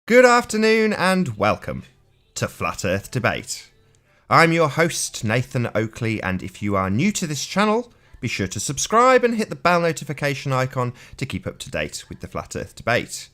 Good afternoon and welcome to Flat Earth Debate. I'm your host, Nathan Oakley, and if you are new to this channel, be sure to subscribe and hit the bell notification icon to keep up to date with the Flat Earth Debate.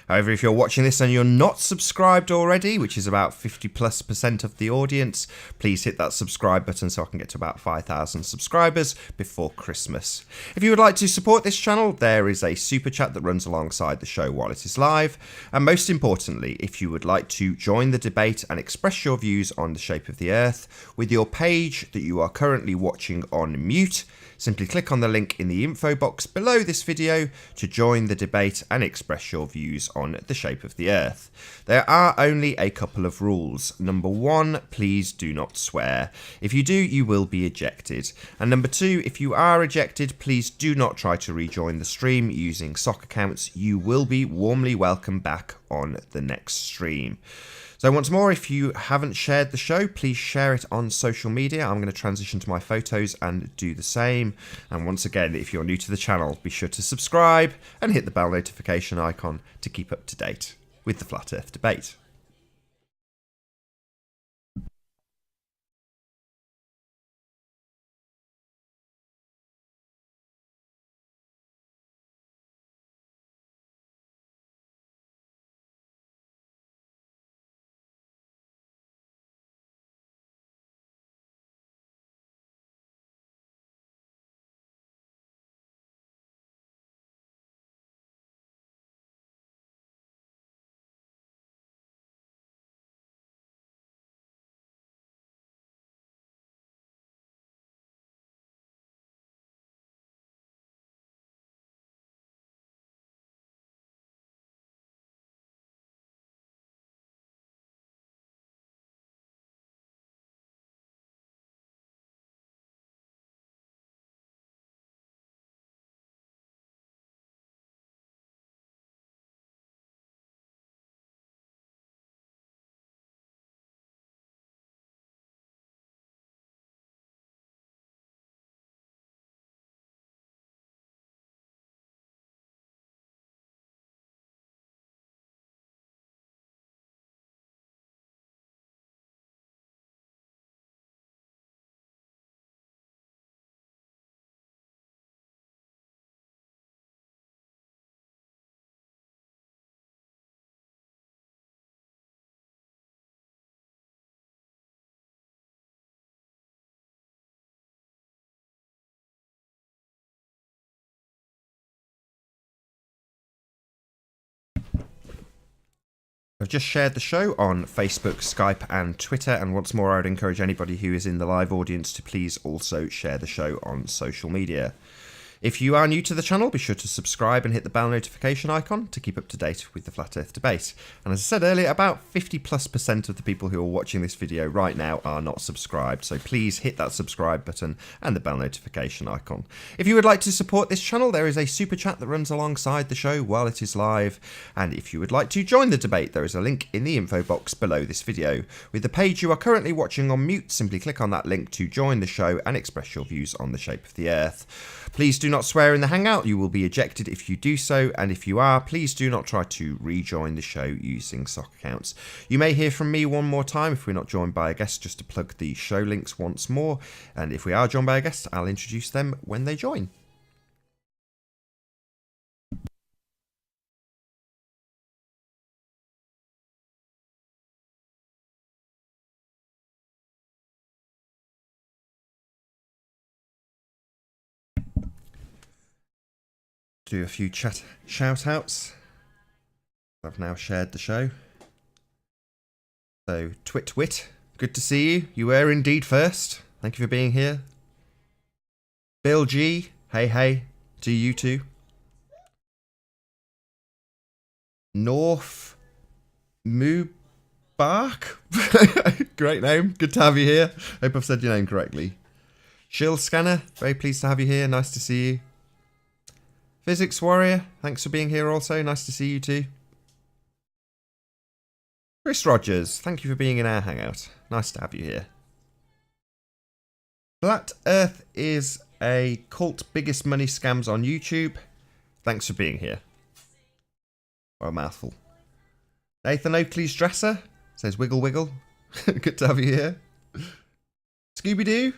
However, if you're watching this and you're not subscribed already, which is about 50+% of the audience, please hit that subscribe button so I can get to about 5,000 subscribers before Christmas. If you would like to support this channel, there is a super chat that runs alongside the show while it is live. And most importantly, if you would like to join the debate and express your views on the shape of the Earth with your page that you are currently watching on mute, simply click on the link in the info box below this video to join the debate and express your views on the shape of the Earth. There are only a couple of rules. Number one, please do not swear. If you do, you will be ejected. And number two, if you are ejected, please do not try to rejoin the stream using sock accounts. You will be warmly welcomed back on the next stream. So once more, if you haven't shared the show, please share it on social media. I'm going to transition to my photos and do the same. And once again, if you're new to the channel, be sure to subscribe and hit the bell notification icon to keep up to date with the Flat Earth Debate. I've just shared the show on Facebook, Skype and Twitter, and once more I would encourage anybody who is in the live audience to please also share the show on social media. If you are new to the channel, be sure to subscribe and hit the bell notification icon to keep up to date with the Flat Earth Debate. And as I said earlier, about 50+% of the people who are watching this video right now are not subscribed, so please hit that subscribe button and the bell notification icon. If you would like to support this channel, there is a super chat that runs alongside the show while it is live. And if you would like to join the debate, there is a link in the info box below this video. With the page you are currently watching on mute, simply click on that link to join the show and express your views on the shape of the Earth. Please do not swear in the Hangout, you will be ejected if you do so, and if you are, please do not try to rejoin the show using sock accounts. You may hear from me one more time if we're not joined by a guest, just to plug the show links once more, and if we are joined by a guest, I'll introduce them when they join. Do a few shout outs. I've now shared the show. So, Twit, good to see you. You were indeed first. Thank you for being here. Bill G, hey to you too. North Mubark, great name. Good to have you here. Hope I've said your name correctly. Shill Scanner, very pleased to have you here. Nice to see you. Physics Warrior, thanks for being here also. Nice to see you too. Chris Rogers, thank you for being in our hangout. Nice to have you here. Flat Earth is a cult biggest money scams on YouTube. Thanks for being here. Or a mouthful. Nathan Oakley's dresser says wiggle wiggle. Good to have you here. Scooby-Doo,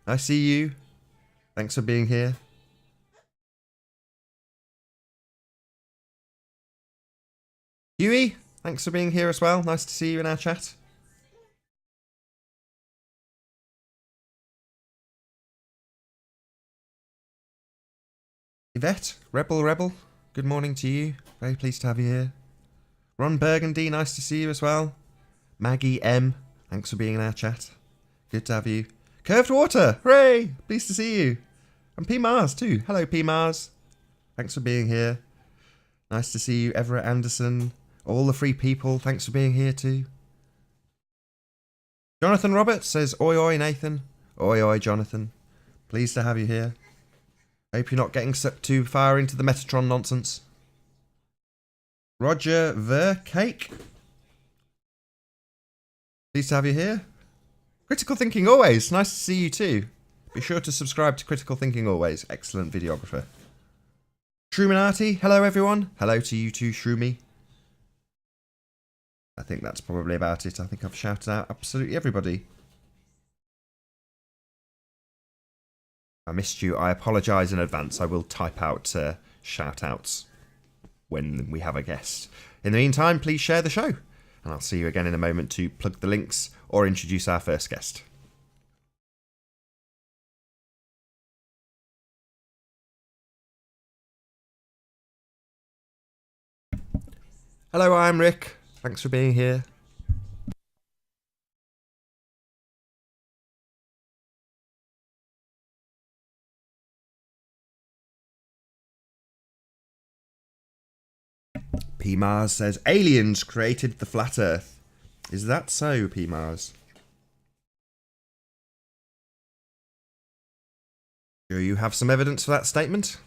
I see you. Thanks for being here. Huey, thanks for being here as well. Nice to see you in our chat. Yvette, Rebel, good morning to you. Very pleased to have you here. Ron Burgundy, nice to see you as well. Maggie M, thanks for being in our chat. Good to have you. Curved Water, hooray! Pleased to see you. And P Mars too. Hello P Mars. Thanks for being here. Nice to see you, Everett Anderson. All the free people, thanks for being here too. Jonathan Roberts says, oi oi Nathan. Oi oi Jonathan. Pleased to have you here. Hope you're not getting sucked too far into the Metatron nonsense. Roger Vercake. Pleased to have you here. Critical Thinking Always. Nice to see you too. Be sure to subscribe to Critical Thinking Always. Excellent videographer. Shroominati. Hello everyone. Hello to you too, Shroomy. I think that's probably about it. I think I've shouted out absolutely everybody. I missed you. I apologise in advance. I will type out shout-outs when we have a guest. In the meantime, please share the show. And I'll see you again in a moment to plug the links or introduce our first guest. Hello, I'm Rick. Thanks for being here. P Mars says, aliens created the flat earth. Is that so, P Mars? Do you have some evidence for that statement?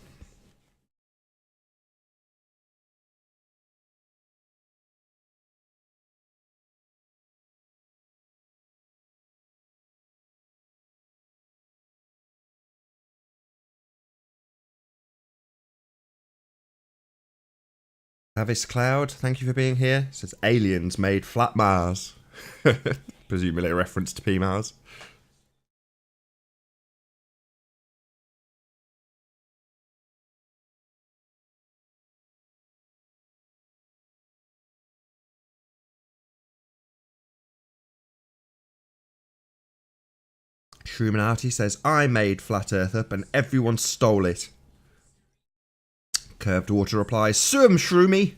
Avis Cloud, thank you for being here. It says aliens made flat Mars. Presumably a reference to P Mars. Shroominati says, I made Flat Earth up and everyone stole it. Curved Water replies, sue 'em, Shroomy.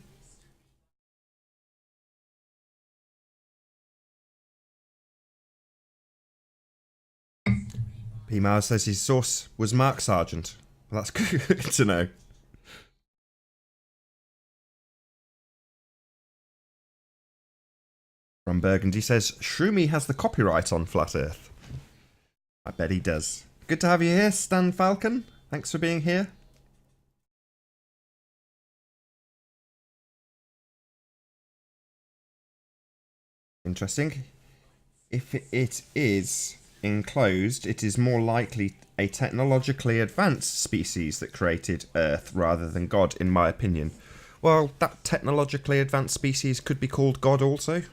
P Mars says his source was Mark Sargent. Well, that's good to know. Ron Burgundy says, Shroomy has the copyright on Flat Earth. I bet he does. Good to have you here, Stan Falcon. Thanks for being here. Interesting. If it is enclosed, it is more likely a technologically advanced species that created Earth rather than God, in my opinion. Well, that technologically advanced species could be called God also.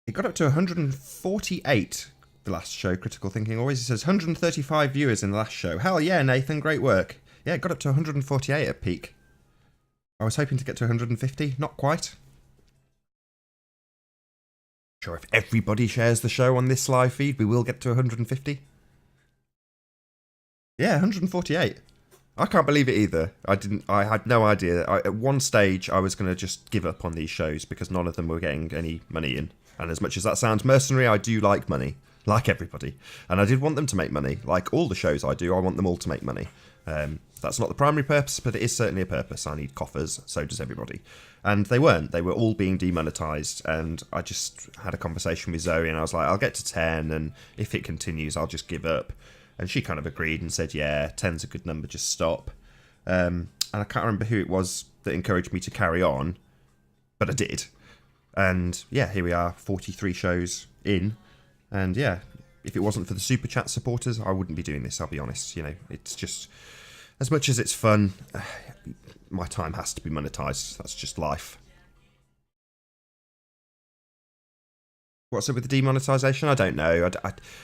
It got up to 148 the last show, Critical Thinking Always. It says 135 viewers in the last show. Hell yeah, Nathan, great work. Yeah, it got up to 148 at peak. I was hoping to get to 150, not quite. Sure, if everybody shares the show on this live feed, we will get to 150. Yeah, 148. I can't believe it either. I had no idea. At one stage, I was going to just give up on these shows because none of them were getting any money in. And as much as that sounds mercenary, I do like money. Like everybody. And I did want them to make money. Like all the shows I do, I want them all to make money. That's not the primary purpose, but it is certainly a purpose. I need coffers, so does everybody. And they weren't. They were all being demonetized. And I just had a conversation with Zoe and I was like, I'll get to 10 and if it continues, I'll just give up. And she kind of agreed and said, yeah, 10's a good number, just stop. And I can't remember who it was that encouraged me to carry on, but I did. And yeah, here we are, 43 shows in. And yeah, if it wasn't for the super chat supporters, I wouldn't be doing this, I'll be honest. You know, it's just, as much as it's fun, my time has to be monetized. That's just life. What's up with the demonetization? I don't know.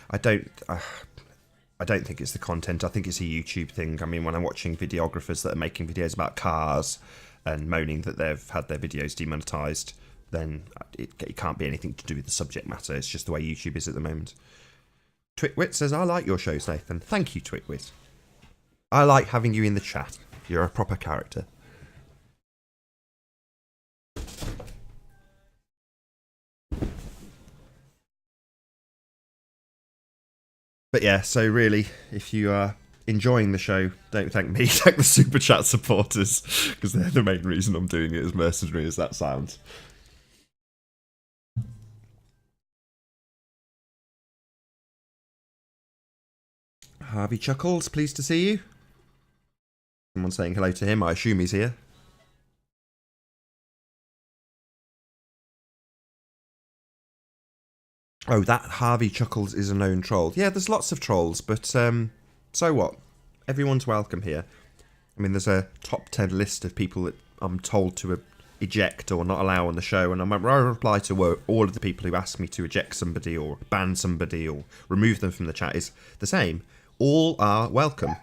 I don't think it's the content. I think it's a YouTube thing. I mean, when I'm watching videographers that are making videos about cars and moaning that they've had their videos demonetized, then it can't be anything to do with the subject matter. It's just the way YouTube is at the moment. Twitwit says, I like your shows, Nathan. Thank you, Twitwit. I like having you in the chat. You're a proper character. But yeah, so really, if you are enjoying the show, don't thank me, thank the super chat supporters, because they're the main reason I'm doing it, as mercenary as that sounds. Harvey Chuckles, pleased to see you. Someone saying hello to him, I assume he's here. Oh, that Harvey Chuckles is a known troll. Yeah, there's lots of trolls, but so what? Everyone's welcome here. I mean, there's a top 10 list of people that I'm told to eject or not allow on the show, and I reply to all of the people who ask me to eject somebody or ban somebody or remove them from the chat is the same. All are welcome.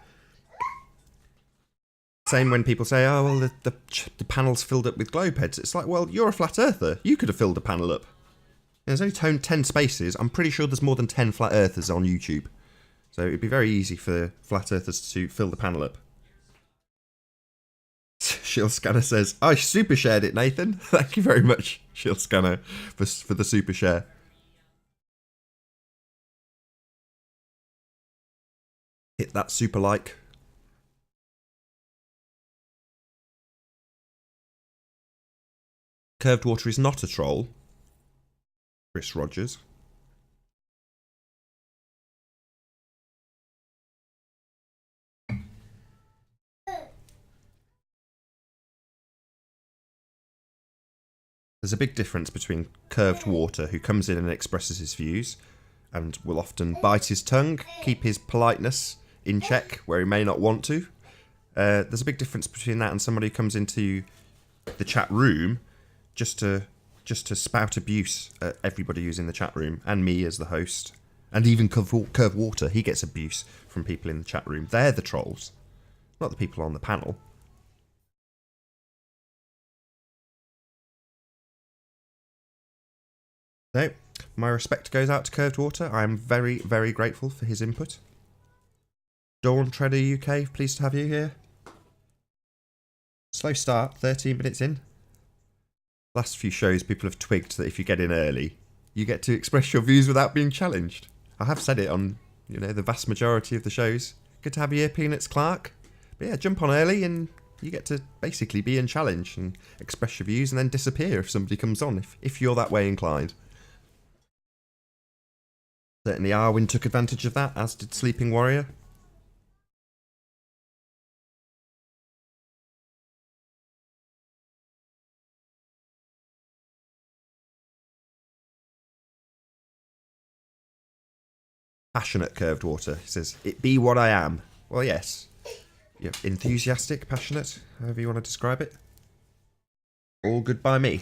Same when people say, oh, well, the panel's filled up with globe heads. It's like, well, you're a flat earther. You could have filled the panel up. There's only 10 spaces. I'm pretty sure there's more than 10 flat earthers on YouTube. So it'd be very easy for flat earthers to fill the panel up. Shield Scanner says, I super shared it, Nathan. Thank you very much, Shield Scanner, for the super share. Hit that super like. Curved Water is not a troll. Chris Rogers. There's a big difference between Curved Water, who comes in and expresses his views, and will often bite his tongue, keep his politeness in check where he may not want to. There's a big difference between that and somebody who comes into the chat room just to spout abuse at everybody who's in the chat room, and me as the host, and even Curved Water, he gets abuse from people in the chat room. They're the trolls, not the people on the panel. No, my respect goes out to Curved Water. I am very, very grateful for his input. Dawn Treader UK, pleased to have you here. Slow start, 13 minutes in. Last few shows, people have twigged that if you get in early, you get to express your views without being challenged. I have said it on, you know, the vast majority of the shows. Good to have you here, Peanuts Clark. But yeah, jump on early and you get to basically be in challenge and express your views and then disappear if somebody comes on, if you're that way inclined. Certainly Arwen took advantage of that, as did Sleeping Warrior. Passionate Curved Water. He says, it be what I am. Well, yes. You're enthusiastic, passionate, however you want to describe it. All good by me.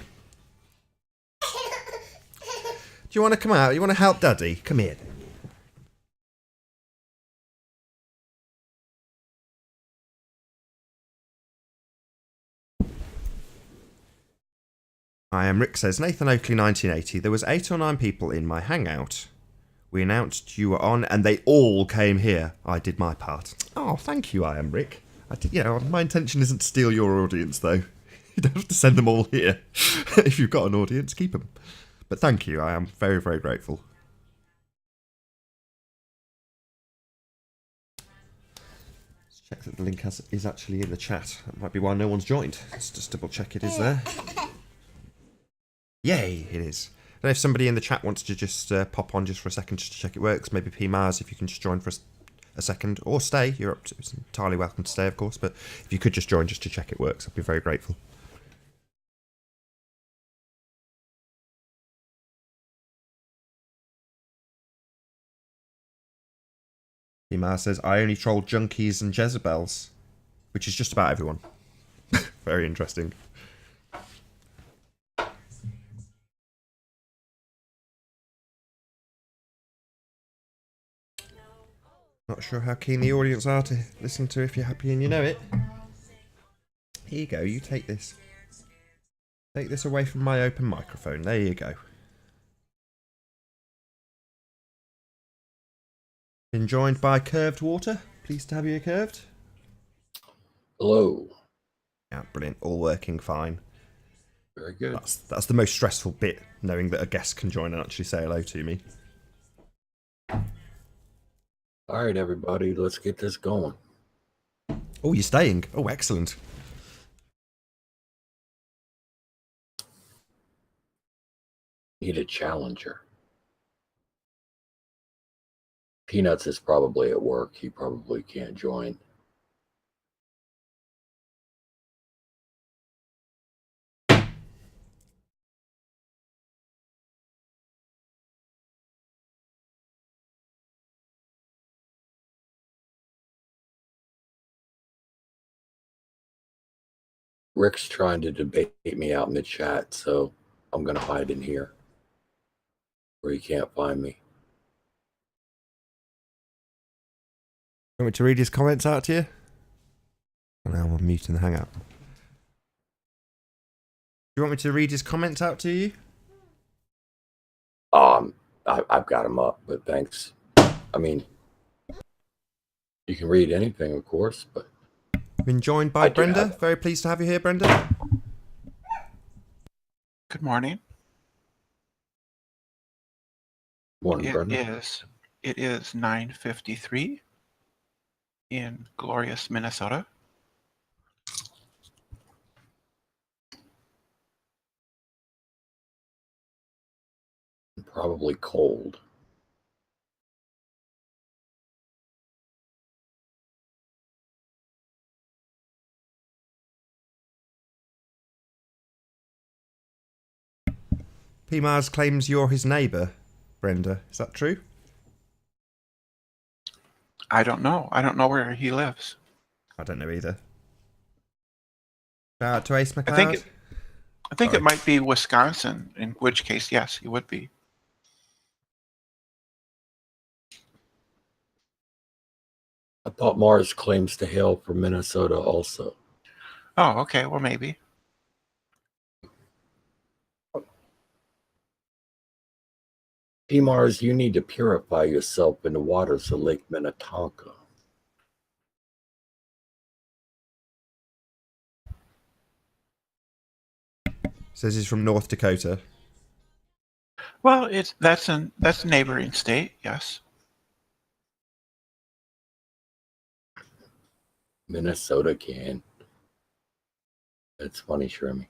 Do you want to come out? You want to help Daddy? Come here. I am Rick says, Nathan Oakley 1980. There was 8 or 9 people in my hangout. We announced you were on and they all came here. I did my part. Oh, thank you, I am Rick. My intention isn't to steal your audience, though. You don't have to send them all here. If you've got an audience, keep them. But thank you, I am very, very grateful. Let's check that the link is actually in the chat. That might be why no one's joined. Let's just double check it is there. Yay, it is. I don't know if somebody in the chat wants to just pop on just for a second just to check it works. Maybe P. Mars, if you can just join for a second. Or stay. You're up to, it's entirely welcome to stay, of course. But if you could just join just to check it works, I'd be very grateful. Emar says, I only troll junkies and Jezebels, which is just about everyone. Very interesting. Not sure how keen the audience are to listen to If You're Happy and You Know It. Here you go, you take this. Take this away from my open microphone. There you go. Been joined by Curved Water. Pleased to have you, Curved. Hello. Yeah, brilliant. All working fine. Very good. That's the most stressful bit, knowing that a guest can join and actually say hello to me. All right, everybody, let's get this going. Oh, you're staying. Oh, excellent. Need a challenger. Peanuts is probably at work. He probably can't join. Rick's trying to debate me out in the chat, so I'm going to hide in here where he can't find me. Want me to read his comments out to you? Oh, now I'm muting the hangout. Do you want me to read his comments out to you? I've got him up, but thanks. I mean, you can read anything, of course, but... Been joined by Brenda. Very pleased to have you here, Brenda. Good morning. Morning, Brenda. It is 9:53 in glorious Minnesota. Probably cold. P. Mars claims you're his neighbour, Brenda. Is that true? I don't know. I don't know where he lives. I don't know either. Shout out to Ace McLeod. I think it might be Wisconsin, in which case, yes, he would be. I thought Mars claims to hail from Minnesota also. Oh, okay. Well, maybe. P. Mars, you need to purify yourself in the waters of Lake Minnetonka. Says he's from North Dakota. Well, that's a neighboring state, yes. Minnesota can. That's funny, Shermy.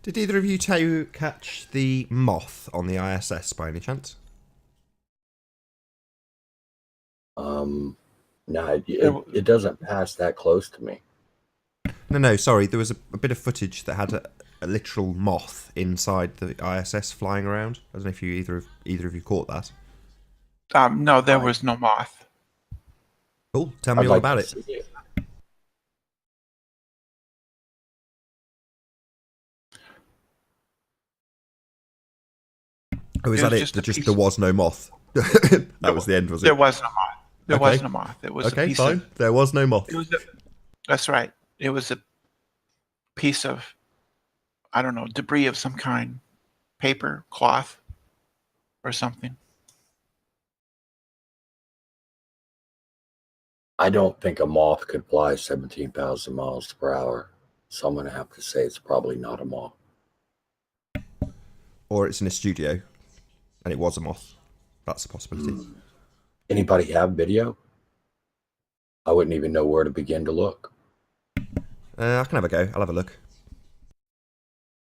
Did either of you two catch the moth on the ISS by any chance? No, it doesn't pass that close to me. No, sorry. There was a bit of footage that had a literal moth inside the ISS flying around. I don't know if you either of you caught that. No, there was no moth. Cool. Tell me all about it. Oh, is that it? There was no moth. That was the end, was it? There was no moth. There was no moth. It was okay, fine. There was no moth. That's right. It was a piece of, I don't know, debris of some kind, paper, cloth, or something. I don't think a moth could fly 17,000 miles per hour. So I'm going to have to say it's probably not a moth. Or it's in a studio, and it was a moth. That's a possibility. Anybody have video? I wouldn't even know where to begin to look. I can have a go. I'll have a look.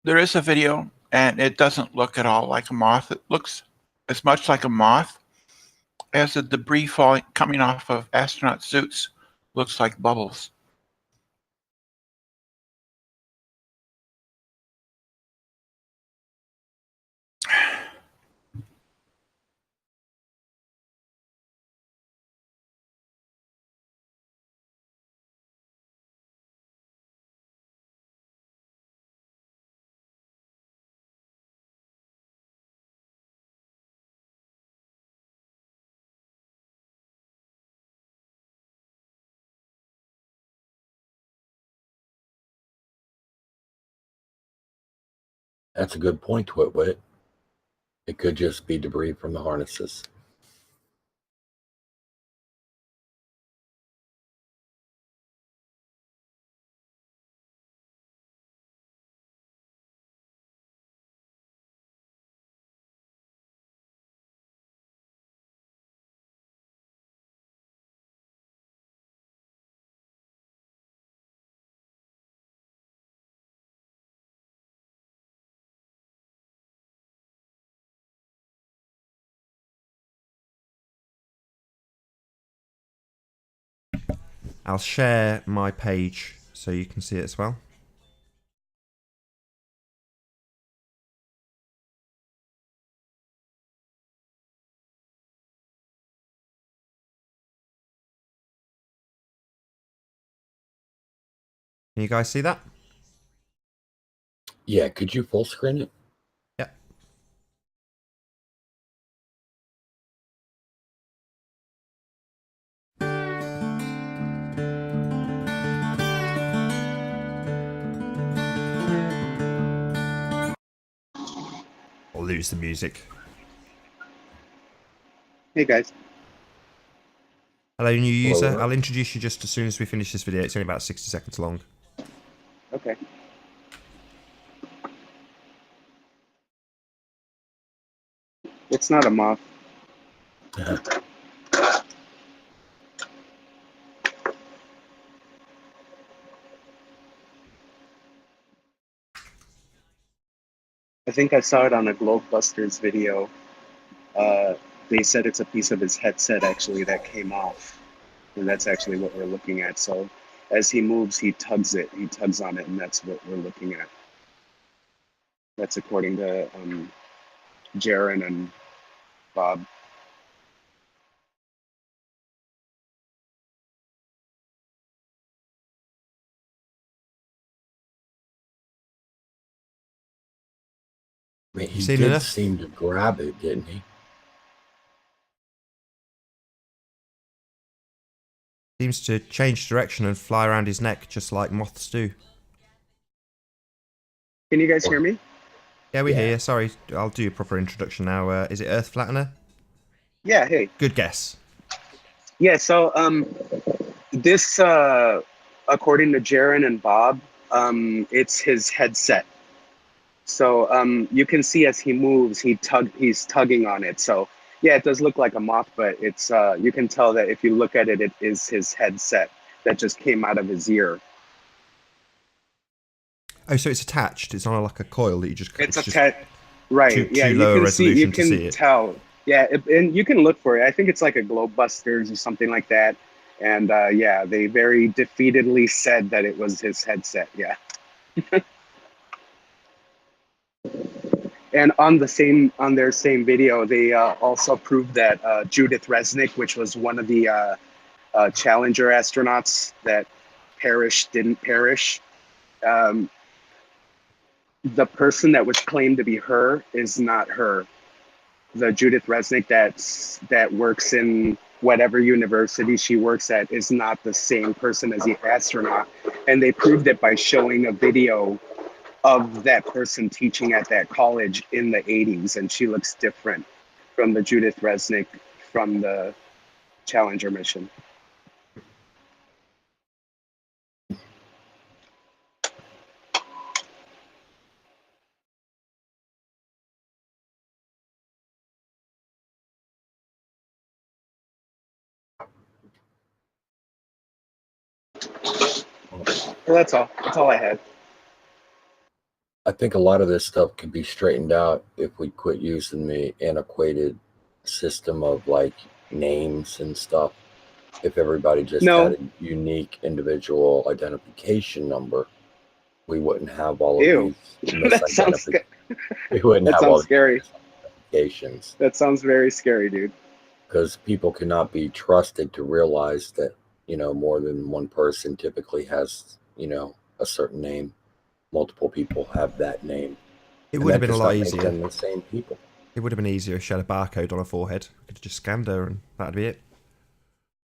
There is a video, and it doesn't look at all like a moth. It looks as much like a moth as the debris coming off of astronaut suits looks like bubbles. That's a good point, Twitwit. It could just be debris from the harnesses. I'll share my page so you can see it as well. Can you guys see that? Yeah, could you full screen it? Yep. Or lose the music. Hey guys. Hello, new user. Hello. I'll introduce you just as soon as we finish this video. It's only about 60 seconds long. Okay. It's not a moth. I think I saw it on a Globebusters video. They said it's a piece of his headset actually that came off. And that's actually what we're looking at. So as he moves, he tugs it. He tugs on it, and that's what we're looking at. That's according to Jaren and Bob. I mean, he Seen did enough? seem to grab it, didn't he? Seems to change direction and fly around his neck just like moths do. Can you guys hear me? Yeah, we Yeah. hear you. Sorry, I'll do a proper introduction now. Is it Earth Flattener? Yeah, hey. Good guess. Yeah, so this according to Jaren and Bob, it's his headset. So you can see as he moves, he's tugging on it. So yeah, it does look like a moth, but it's you can tell that if you look at it, it is his headset that just came out of his ear. Oh, so it's attached. It's not like a coil that you just. It's just right. too Yeah, you low a can see. You resolution to see can it. tell. Yeah, and you can look for it. I think it's like a Globebusters or something like that. And yeah, they very defeatedly said that it was his headset. Yeah. And on their same video, they also proved that Judith Resnick, which was one of the Challenger astronauts that didn't perish. The person that was claimed to be her is not her. The Judith Resnick that works in whatever university she works at is not the same person as the astronaut. And they proved it by showing a video of that person teaching at that college in the 80s, and she looks different from the Judith Resnick from the Challenger mission. So that's all. That's all I had. I think a lot of this stuff could be straightened out if we quit using the antiquated system of like names and stuff. If everybody just had a unique individual identification number, we wouldn't have all of Ew. these That sounds we wouldn't that have all sounds scary. misidentifications. That sounds very scary, dude. Because people cannot be trusted to realize that, more than one person typically has, a certain name. Multiple people have that name. It would have been a lot Make easier. them the same people. It would have been easier if she had a barcode on her forehead. We could have just scanned her and that'd be it.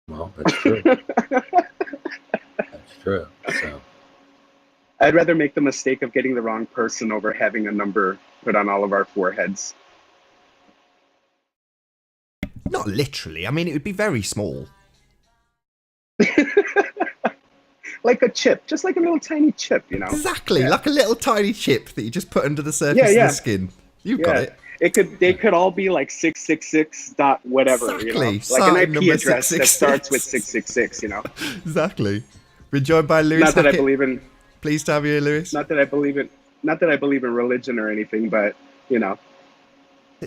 Well, that's true. That's true. So I'd rather make the mistake of getting the wrong person over having a number put on all of our foreheads. Not literally. I mean, it would be very small. Like a chip, just like a little tiny chip, you know? Exactly, Yeah. like a little tiny chip that you just put under the surface of Yeah. the skin. You've got it. They could all be like 666 dot whatever, you know? Exactly. Like an Site IP number address that 666. starts with 666, you know? Exactly. We're joined by Lewis Not that I Hackett. believe in Pleased to have you here, Lewis. not that I believe in religion or anything, but you know.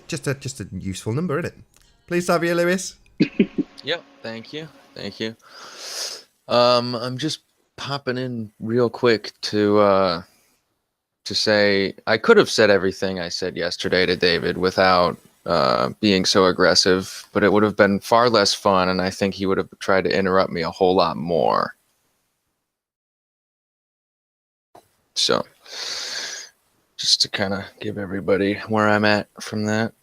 Just a useful number, isn't it? Pleased to have you here, Lewis. Yep, thank you. I'm just popping in real quick to say I could have said everything I said yesterday to David without being so aggressive, but it would have been far less fun, and I think he would have tried to interrupt me a whole lot more. So, just to kind of give everybody where I'm at from that.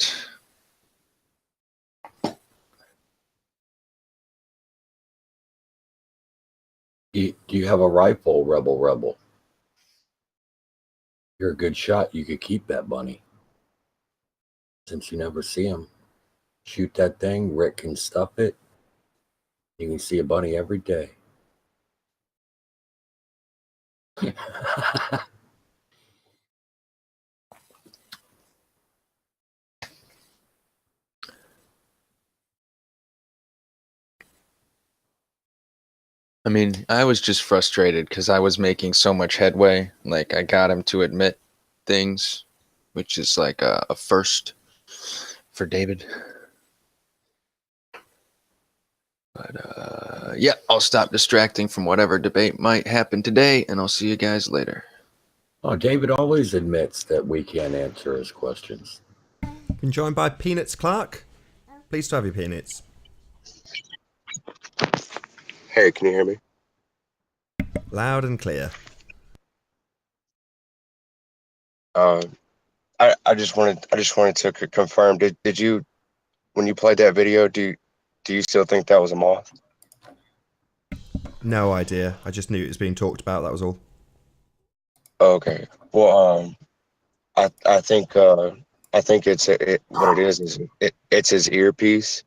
Do you have a rifle, Rebel? You're a good shot. You could keep that bunny. Since you never see him, shoot that thing. Rick can stuff it. You can see a bunny every day. I mean, I was just frustrated because I was making so much headway. Like, I got him to admit things, which is like a first for David. But, yeah, I'll stop distracting from whatever debate might happen today, and I'll see you guys later. Oh, David always admits that we can't answer his questions. Been joined by Peanuts Clark. Pleased to have you, Peanuts. Hey, can you hear me? Loud and clear. I just wanted to confirm. Did you, when you played that video, do you still think that was a moth? No idea. I just knew it was being talked about. That was all. Okay. Well, I think it's what it is it's his earpiece,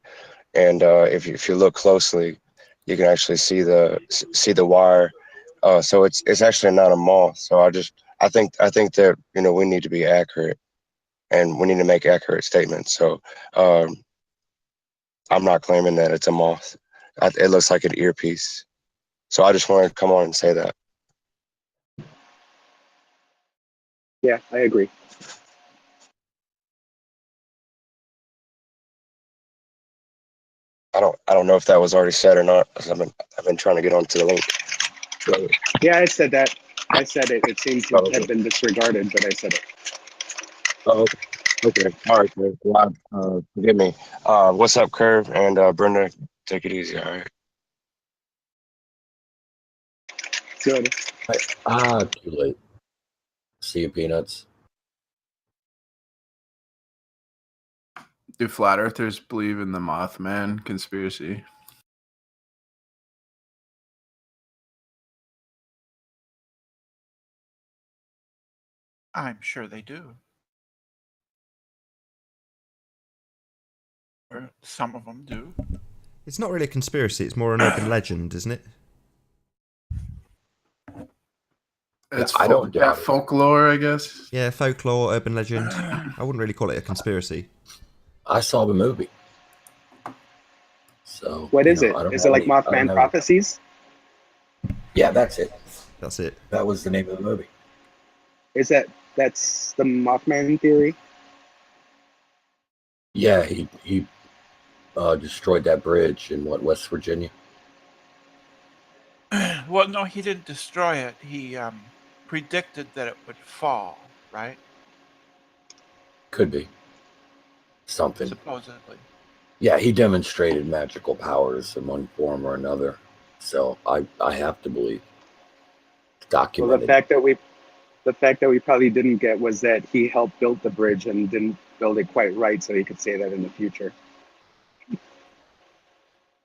and if you look closely, you can actually see the wire. So it's actually not a moth. So I think that we need to be accurate, and we need to make accurate statements. So I'm not claiming that it's a moth. It looks like an earpiece. So I just wanted to come on and say that. Yeah, I agree. I don't know if that was already said or not, because I've been trying to get onto the link. So, Yeah, I said that. I said it. It seems to have been disregarded, but I said it. oh, okay. All right, man. Well, forgive me. What's up, Curve and Brenda? Take it easy. All right. Good. Too late. See you, Peanuts. Do flat earthers believe in the Mothman conspiracy? I'm sure they do. Or some of them do. It's not really a conspiracy. It's more an urban legend, isn't it? It's I don't doubt it. folklore, I guess. Yeah, folklore, urban legend. I wouldn't really call it a conspiracy. I saw the movie. So What is I it? don't Is have it like any- I don't Mothman have- Prophecies? Yeah, that's it. That's it. That was the name of the movie. That's the Mothman theory? Yeah, he destroyed that bridge in West Virginia. Well, no, he didn't destroy it. He predicted that it would fall, right? Could be something. Supposedly. Yeah, he demonstrated magical powers in one form or another. So I have to believe. It's Well, documented. the fact that we probably didn't get was that he helped build the bridge and didn't build it quite right, so he could say that in the future.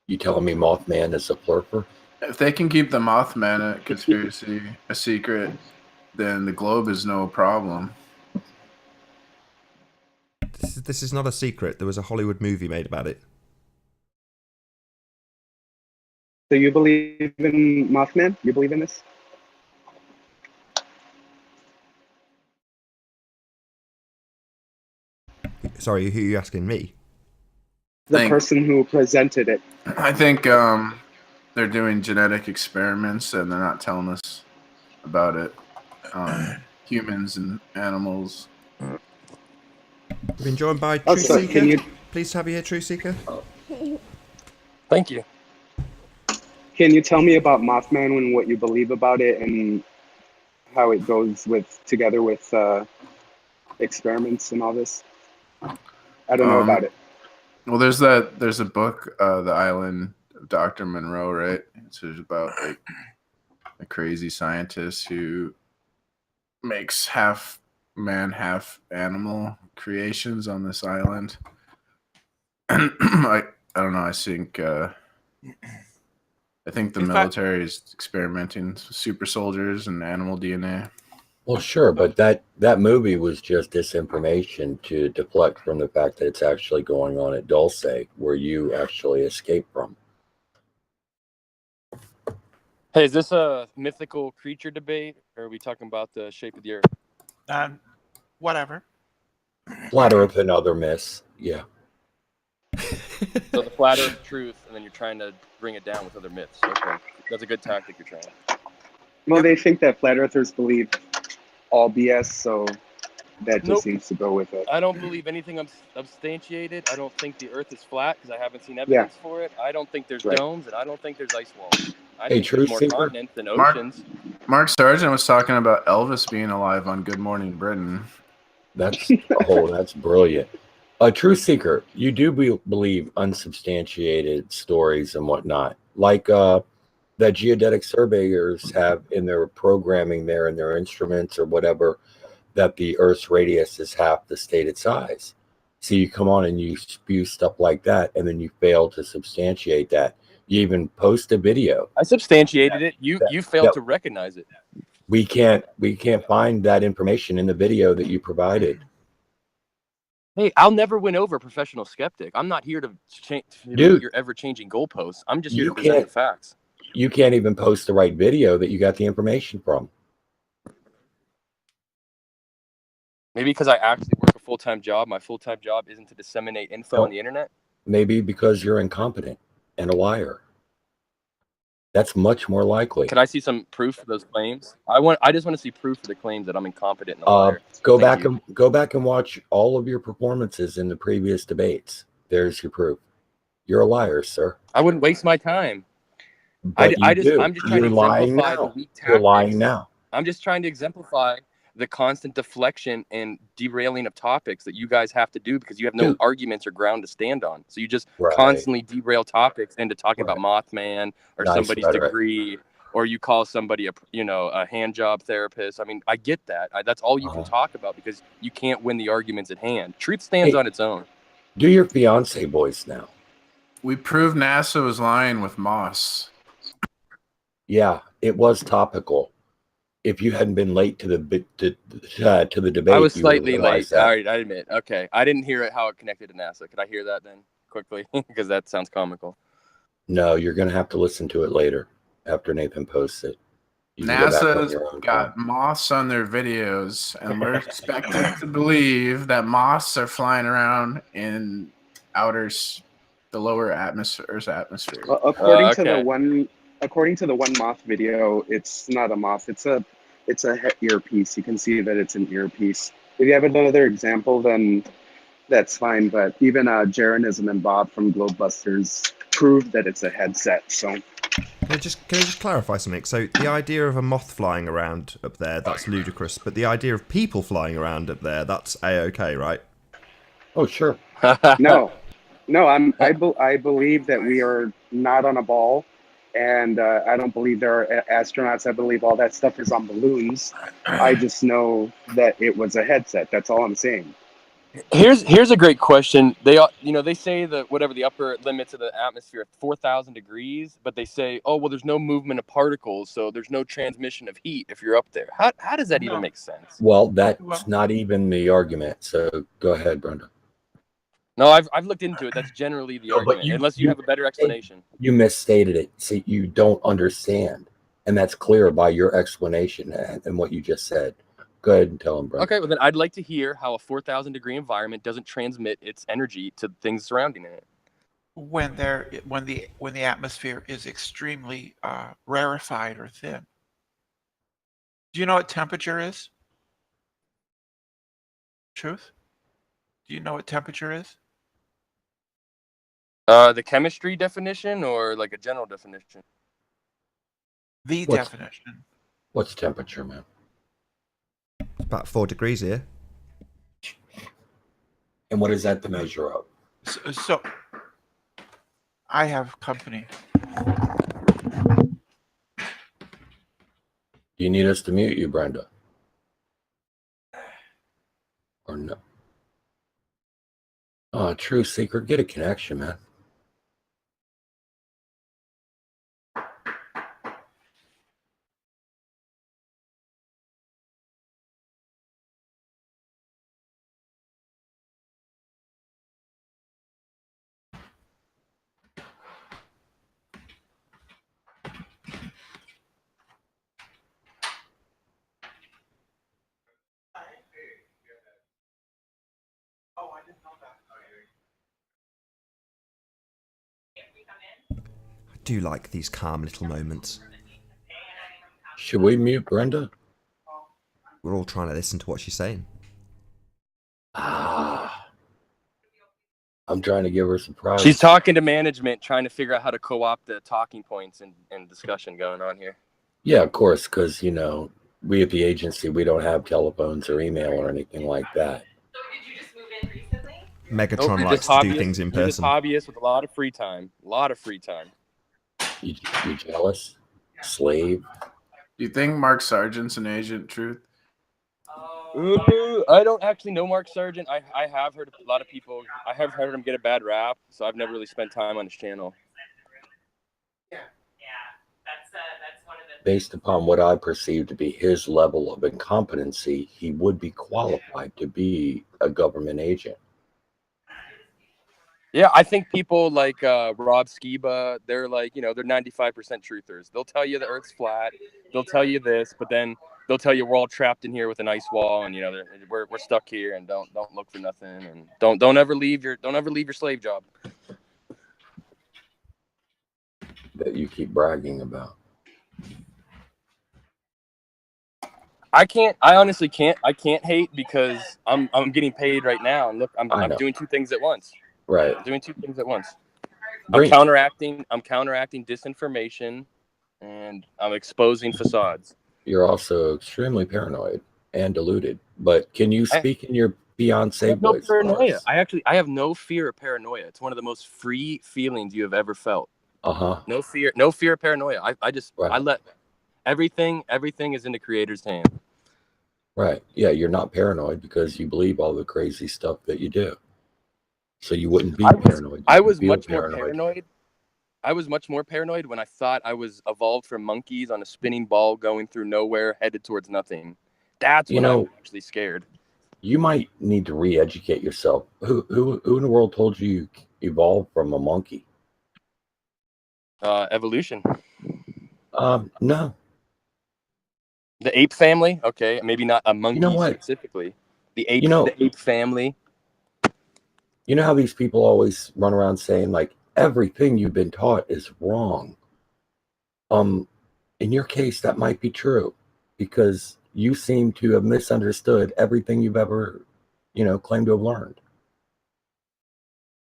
You telling me Mothman is a flirper? If they can keep the Mothman conspiracy a secret, then the globe is no problem. This is not a secret. There was a Hollywood movie made about it. So you believe in Mothman? You believe in this? Sorry, who are you asking? Me? The person who presented it. I think they're doing genetic experiments and they're not telling us about it. Humans and animals. We've been joined by Oh, Truth so Seeker. can you Pleased to have you here, Truth Seeker. Thank you. tell me about Mothman and what you believe about it and how it goes together with experiments and all this? I don't know about it. Well, there's a book, The Island of Dr. Monroe, right? It's about like a crazy scientist who makes half man, half animal creations on this island. I don't know. I think the military is experimenting with super soldiers and animal DNA. Well, sure, but that movie was just disinformation to deflect from the fact that it's actually going on at Dulce, where you actually escaped from. Hey, is this a mythical creature debate, or are we talking about the shape of the Earth? Whatever. Flat Earth and other myths, yeah. So the flat Earth truth, and then you're trying to bring it down with other myths. Okay, that's a good tactic you're trying. Well, they think that flat earthers believe all BS, so that just seems to go with it. I don't believe anything substantiated. I don't think the Earth is flat because I haven't seen evidence for it. I don't think there's domes, and I don't think there's ice walls. I think there's more continents than oceans. Mark Sargent was talking about Elvis being alive on Good Morning Britain. That's that's brilliant. A Truth Seeker, you do believe unsubstantiated stories and whatnot, like that geodetic surveyors have in their programming there in their instruments or whatever, that the Earth's radius is half the stated size. So you come on and you spew stuff like that, and then you fail to substantiate that. You even post a video. I substantiated it. You failed to recognize it. We can't find that information in the video that you provided. Hey, I'll never win over a professional skeptic. I'm not here to change your ever-changing goalposts. I'm just here to present the facts. You can't even post the right video that you got the information from. Maybe because I actually work a full-time job. My full-time job isn't to disseminate info on the internet. Maybe because you're incompetent and a liar. That's much more likely. Can I see some proof for those claims? I just want to see proof for the claims that I'm incompetent and a liar. Go back and watch all of your performances in the previous debates. There's your proof. You're a liar, sir. I wouldn't waste my time. But I'm just trying to exemplify the weak tactics. You're lying now. I'm just trying to exemplify the constant deflection and derailing of topics that you guys have to do because you have no arguments or ground to stand on. So you just constantly derail topics into talking about Mothman or somebody's degree, or you call somebody a hand job therapist. I mean, I get that. That's all you can talk about because you can't win the arguments at hand. Truth stands on its own. Do your fiance voice now. We proved NASA was lying with Moss. Yeah, it was topical. If you hadn't been late to the debate, I was slightly late. All right, I admit. Okay, I didn't hear how it connected to NASA. Could I hear that then quickly? Because that sounds comical. No, you're going to have to listen to it later after Nathan posts it. NASA's got moths on their videos, and we're expected to believe that moths are flying around in the lower Earth's atmosphere. According to the one moth video, it's not a moth. It's a earpiece. You can see that it's an earpiece. If you have another example, then that's fine. But even Jeranism and Bob from Globebusters proved that it's a headset. So can I just clarify something? So the idea of a moth flying around up there, that's ludicrous. But the idea of people flying around up there, that's A-okay, right? Oh, sure. No, I believe that we are not on a ball. And I don't believe there are astronauts. I believe all that stuff is on balloons. I just know that it was a headset. That's all I'm saying. Here's a great question. They say that whatever the upper limits of the atmosphere, 4,000 degrees, but they say, oh well, there's no movement of particles, so there's no transmission of heat if you're up there. How does that even make sense? Well, that's not even the argument. So go ahead, Brenda. No, I've looked into it. That's generally the argument, unless you have a better explanation. You misstated it. See, you don't understand, and that's clear by your explanation and what you just said. Go ahead and tell them, Brenda. Okay, well then I'd like to hear how a 4,000 degree environment doesn't transmit its energy to things surrounding it. When the atmosphere is extremely rarefied or thin. Do you know what temperature is? Truth? Do you know what temperature is? The chemistry definition or like a general definition? Definition. What's temperature, man? About 4 degrees here. And what is that the measure of? So I have company. Do you need us to mute you, Brenda? Or no? Oh, true secret. Get a connection, man. I do like these calm little moments. Should we mute Brenda? We're all trying to listen to what she's saying. I'm trying to give her a surprise. She's talking to management, trying to figure out how to co-opt the talking points and discussion going on here. Yeah, of course, because, we at the agency, we don't have telephones or email or anything like that. So did you just move in recently? Megatron likes to do things in person. You're this hobbyist with a lot of free time. You jealous? Slave? Do you think Mark Sargent's an agent, Truth? I don't actually know Mark Sargent. I have heard a lot of people. I have heard him get a bad rap, so I've never really spent time on his channel. Yeah, that's one of the. Based upon what I perceive to be his level of incompetency, he would be qualified to be a government agent. Yeah, I think people like Rob Skiba, they're like, they're 95% truthers. They'll tell you the Earth's flat. They'll tell you this, but then they'll tell you we're all trapped in here with an ice wall, and we're stuck here, and don't look for nothing, and don't ever leave your slave job. That you keep bragging about. I honestly can't. I can't hate because I'm getting paid right now, and look, I'm doing two things at once. Right. I'm doing two things at once. I'm counteracting disinformation, and I'm exposing facades. You're also extremely paranoid and deluded. But can you speak in your Beyonce voice? No paranoia. I have no fear of paranoia. It's one of the most free feelings you have ever felt. No fear of paranoia. I let everything is in the creator's hand. Right. Yeah, you're not paranoid because you believe all the crazy stuff that you do. So you wouldn't be paranoid. I was much more paranoid. I was much more paranoid when I thought I was evolved from monkeys on a spinning ball going through nowhere, headed towards nothing. That's when I was actually scared. You might need to re-educate yourself. Who in the world told you evolved from a monkey? Evolution. No. The ape family. Okay, maybe not a monkey specifically. The ape family. You know how these people always run around saying like everything you've been taught is wrong. In your case, that might be true because you seem to have misunderstood everything you've ever, claimed to have learned.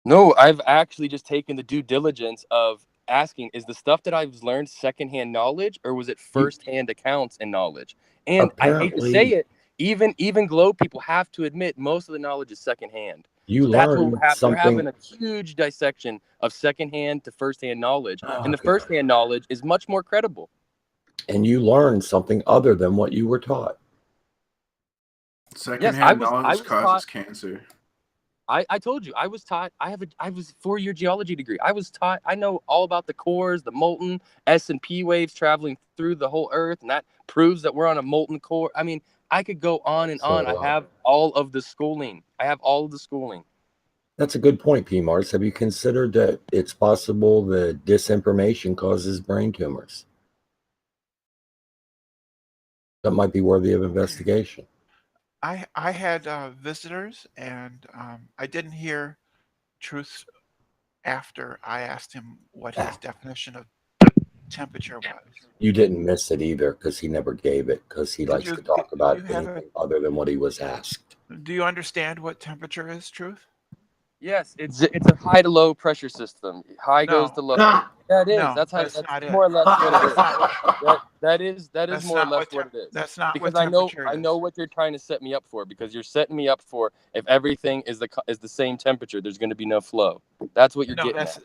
No, I've actually just taken the due diligence of asking, is the stuff that I've learned secondhand knowledge or was it firsthand accounts and knowledge? And I hate to say it, even Glow people have to admit most of the knowledge is secondhand. You learn something. We're having a huge dissection of secondhand to firsthand knowledge, and the firsthand knowledge is much more credible. And you learn something other than what you were taught. Secondhand knowledge causes cancer. I told you I was taught. I was 4-year geology degree. I was taught. I know all about the cores, the molten S&P waves traveling through the whole Earth, and that proves that we're on a molten core. I mean, I could go on and on. I have all of the schooling. That's a good point, P. Mars. Have you considered that it's possible that disinformation causes brain tumors? That might be worthy of investigation. I had visitors, and I didn't hear Truth after I asked him what his definition of temperature was. You didn't miss it either because he never gave it because he likes to talk about anything other than what he was asked. Do you understand what temperature is, Truth? Yes, it's a high to low pressure system. High goes to low. That is. No, that's how. that's not more or less what it is. That is That's more or not less what what it is. That's not Because what temperature I know what you're trying to set me up for. Because you're setting me up for if everything is the same temperature, there's going to be no flow. That's what you're getting at.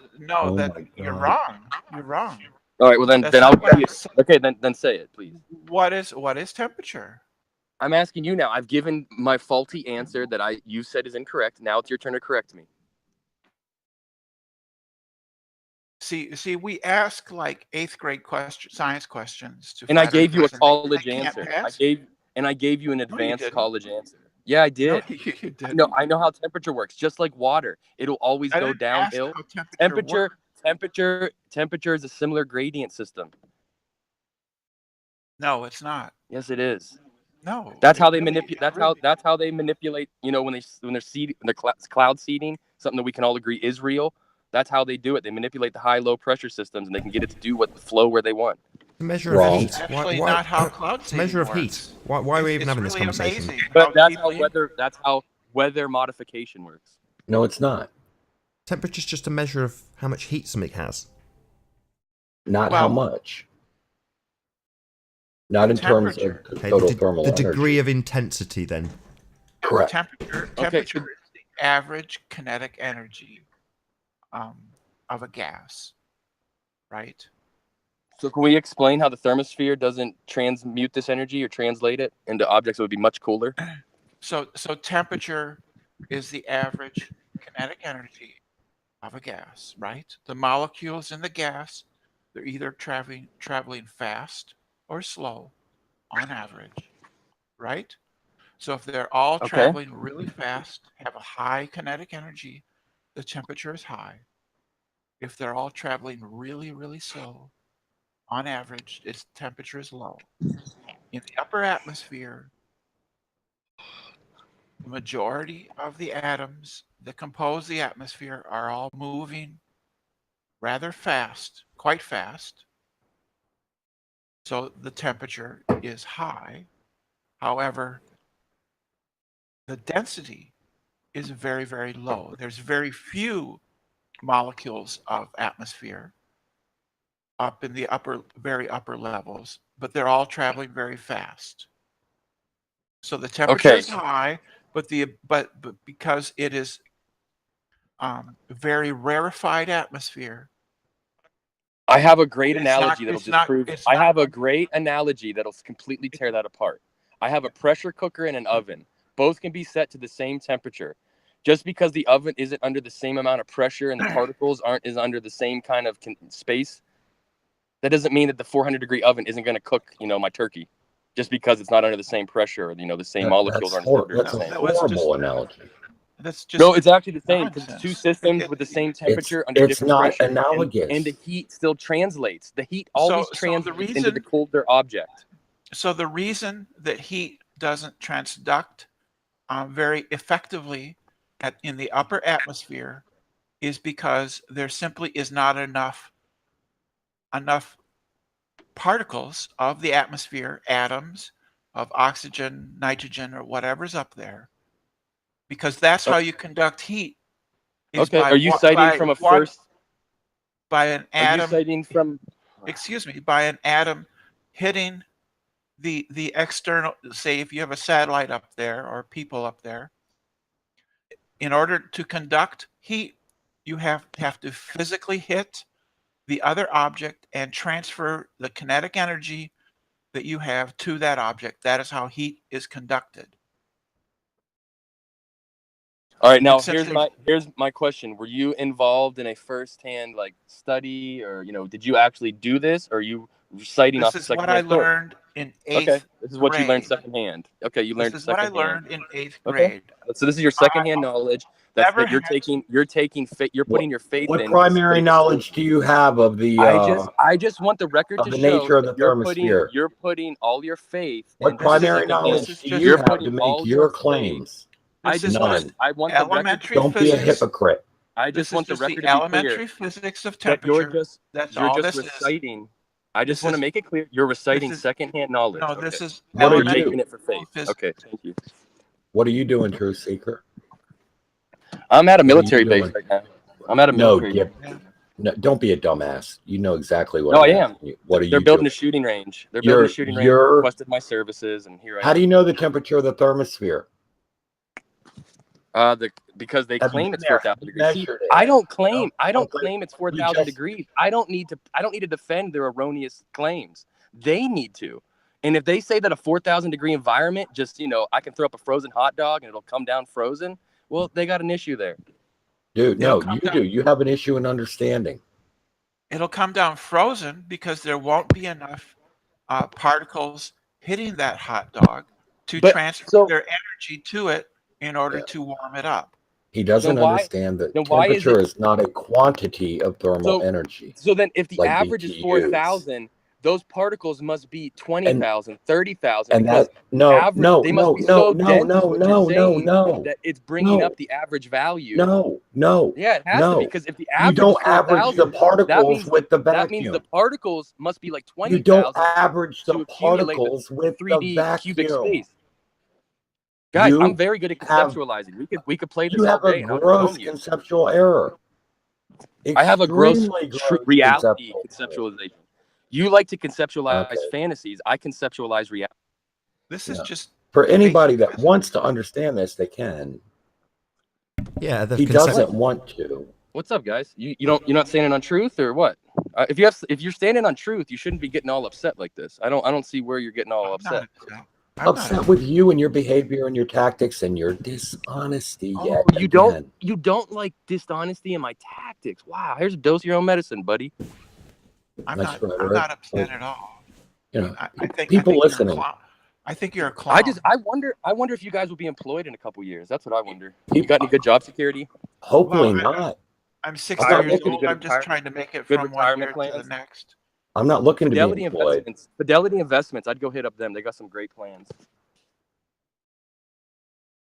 You're wrong. You're wrong. All right. Well, then I'll give you. Okay, then say it, please. What is temperature? I'm asking you now. I've given my faulty answer that you said is incorrect. Now it's your turn to correct me. See, we ask like 8th grade science questions and I gave you a college answer. I gave you an advanced college answer. Yeah, I did. No, you didn't. No, I know how temperature works. Just like water, it'll always go downhill. Temperature is a similar gradient system. No, it's not. Yes, it is. No. That's how they manipulate. That's how they manipulate. You know, when they're cloud seeding, something that we can all agree is real. That's how they do it. They manipulate the high-low pressure systems, and they can get it to do what flow where they want. The measure of heat. Actually, not how cloud seeding measure of works. heat. Why are we even having this conversation? But that's how weather modification works. No, it's not. Temperature's just a measure of how much heat something has. Not how much. Not in terms of total thermal energy. The degree of intensity, then. Correct. Temperature is the average kinetic energy of a gas, right? So can we explain how the thermosphere doesn't transmute this energy or translate it into objects that would be much cooler? So temperature is the average kinetic energy of a gas, right? The molecules in the gas, they're either traveling fast or slow on average, right? So if they're all traveling really fast, have a high kinetic energy, the temperature is high. If they're all traveling really, really slow, on average, its temperature is low. In the upper atmosphere, the majority of the atoms that compose the atmosphere are all moving rather fast, quite fast. So the temperature is high. However, the density is very, very low. There's very few molecules of atmosphere up in the very upper levels, but they're all traveling very fast. So the temperature is high, but because it is very rarefied atmosphere. I have a great analogy that'll disprove. I have a great analogy that'll completely tear that apart. I have a pressure cooker and an oven. Both can be set to the same temperature. Just because the oven isn't under the same amount of pressure and the particles is under the same kind of space, that doesn't mean that the 400-degree oven isn't going to cook, my turkey. Just because it's not under the same pressure, or the same molecules aren't under the same. That's a horrible analogy. No, it's actually the same because it's two systems with the same temperature under different pressure. It's not analogous. And the heat still translates. The heat always translates into the colder object. So the reason that heat doesn't transduct very effectively in the upper atmosphere is because there simply is not enough particles of the atmosphere, atoms of oxygen, nitrogen, or whatever's up there, because that's how you conduct heat. Are you citing from a first? By an atom. Are you citing from? Excuse me. By an atom hitting the external. Say if you have a satellite up there or people up there. In order to conduct heat, you have to physically hit the other object and transfer the kinetic energy that you have to that object. That is how heat is conducted. All right, now Since here's my question. Were you involved in a firsthand like study, or did you actually do this, or are you reciting off This a is what I secondhand source? learned in 8th Okay, this is what you learned grade. secondhand. Okay, you learned This is what I secondhand. learned in 8th Okay, grade. so this is your secondhand knowledge. That's Never that you're had- taking. You're putting your faith What in. primary knowledge do you have of the I just want the record of to the show nature of the that you're thermosphere? putting all your faith What into primary secondhand. knowledge do you You're have to putting make all your your faith. claims? I just None. want the record. Don't be a hypocrite. I just want the This is record the to be clear elementary physics of that you're temperature. just That's you're all just this reciting. I just This want to is- make it clear you're reciting is- secondhand knowledge. No, okay. this is What are You're you? taking it for faith. physics. Okay, thank you. What are you doing, Truth Seeker? I'm at a What are you military base doing? right now. I'm at a military base. No, don't be a dumbass. You know exactly what. No, I'm I am. asking you. What are They're you building doing? a shooting range. They're building a shooting range. Requested my services, and here I am. How do you know the temperature of the thermosphere? Because they Have you claim been it's there? 4,000 Have you degrees. See, measured it? I don't claim Okay. it's 4,000 degrees. I don't need to defend their erroneous claims. They need to. And if they say that a 4,000 degree environment, just I can throw up a frozen hot dog and it'll come down frozen, well, they got an issue there. Dude, no, you do. You have an issue in understanding. It'll come down frozen because there won't be enough particles hitting that hot dog to transfer their energy to it in order to warm it up. He doesn't understand that temperature is not a quantity of thermal energy. So then if the like average is BTUs. 4,000, those particles must be 20,000, 30,000. And because that no, they must be so dense is what you're saying, that it's bringing up the average value. No. Yeah, it has to be, because if the You average don't is average the 4,000, particles with the that means the vacuum. particles must be like 20,000. You don't average the to accumulate particles with the 3D cubic vacuum. space. Guys, You I'm very good at have- conceptualizing. We could play this You all have a day, and I'll gross phone you. conceptual error. I have a gross Extremely reality conceptual. conceptualization. You like to conceptualize Okay. fantasies. I conceptualize reality. This is just For anybody that wants to understand this, they can. Yeah, He doesn't want to. What's up, guys? You're not standing on truth, or what? If you're standing on truth, you shouldn't be getting all upset like this. I don't see where you're getting all upset. Upset with you and your behavior and your tactics and your dishonesty. Oh, you don't like dishonesty in my tactics. Wow, here's a dose of your own medicine, buddy. I'm That's not right. upset at all. You know, I think people you're a listening. clown. I think you're a clown. I wonder if you guys will be employed in a couple years. That's what I wonder. You got any good job security? Hopefully not. I'm 60 years old. I'm just trying to make it good from one year retirement to the plans? next. I'm not looking to be Fidelity employed. Investments. Fidelity Investments. I'd go hit up them. They got some great plans.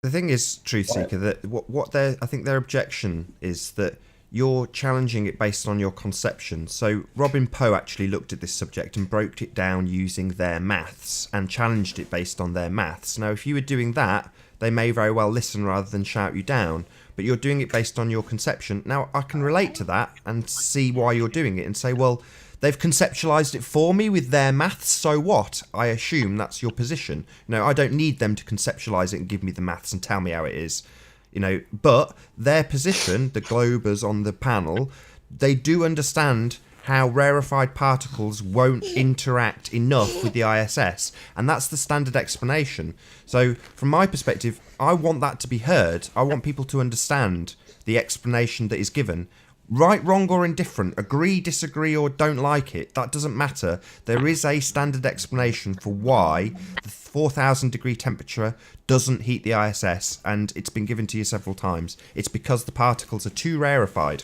The thing is, Truth Seeker, that I think their objection is that you're challenging it based on your conception. So Robin Poe actually looked at this subject and broke it down using their maths and challenged it based on their maths. Now, if you were doing that, they may very well listen rather than shout you down, but you're doing it based on your conception. Now, I can relate to that and see why you're doing it and say, well, they've conceptualized it for me with their maths, so what? I assume that's your position. No, I don't need them to conceptualize it and give me the maths and tell me how it is. But their position, the Globers on the panel, they do understand how rarefied particles won't interact enough with the ISS, and that's the standard explanation. So from my perspective, I want that to be heard. I want people to understand the explanation that is given. Right, wrong, or indifferent, agree, disagree, or don't like it, that doesn't matter. There is a standard explanation for why the 4,000 degree temperature doesn't heat the ISS, and it's been given to you several times. It's because the particles are too rarefied.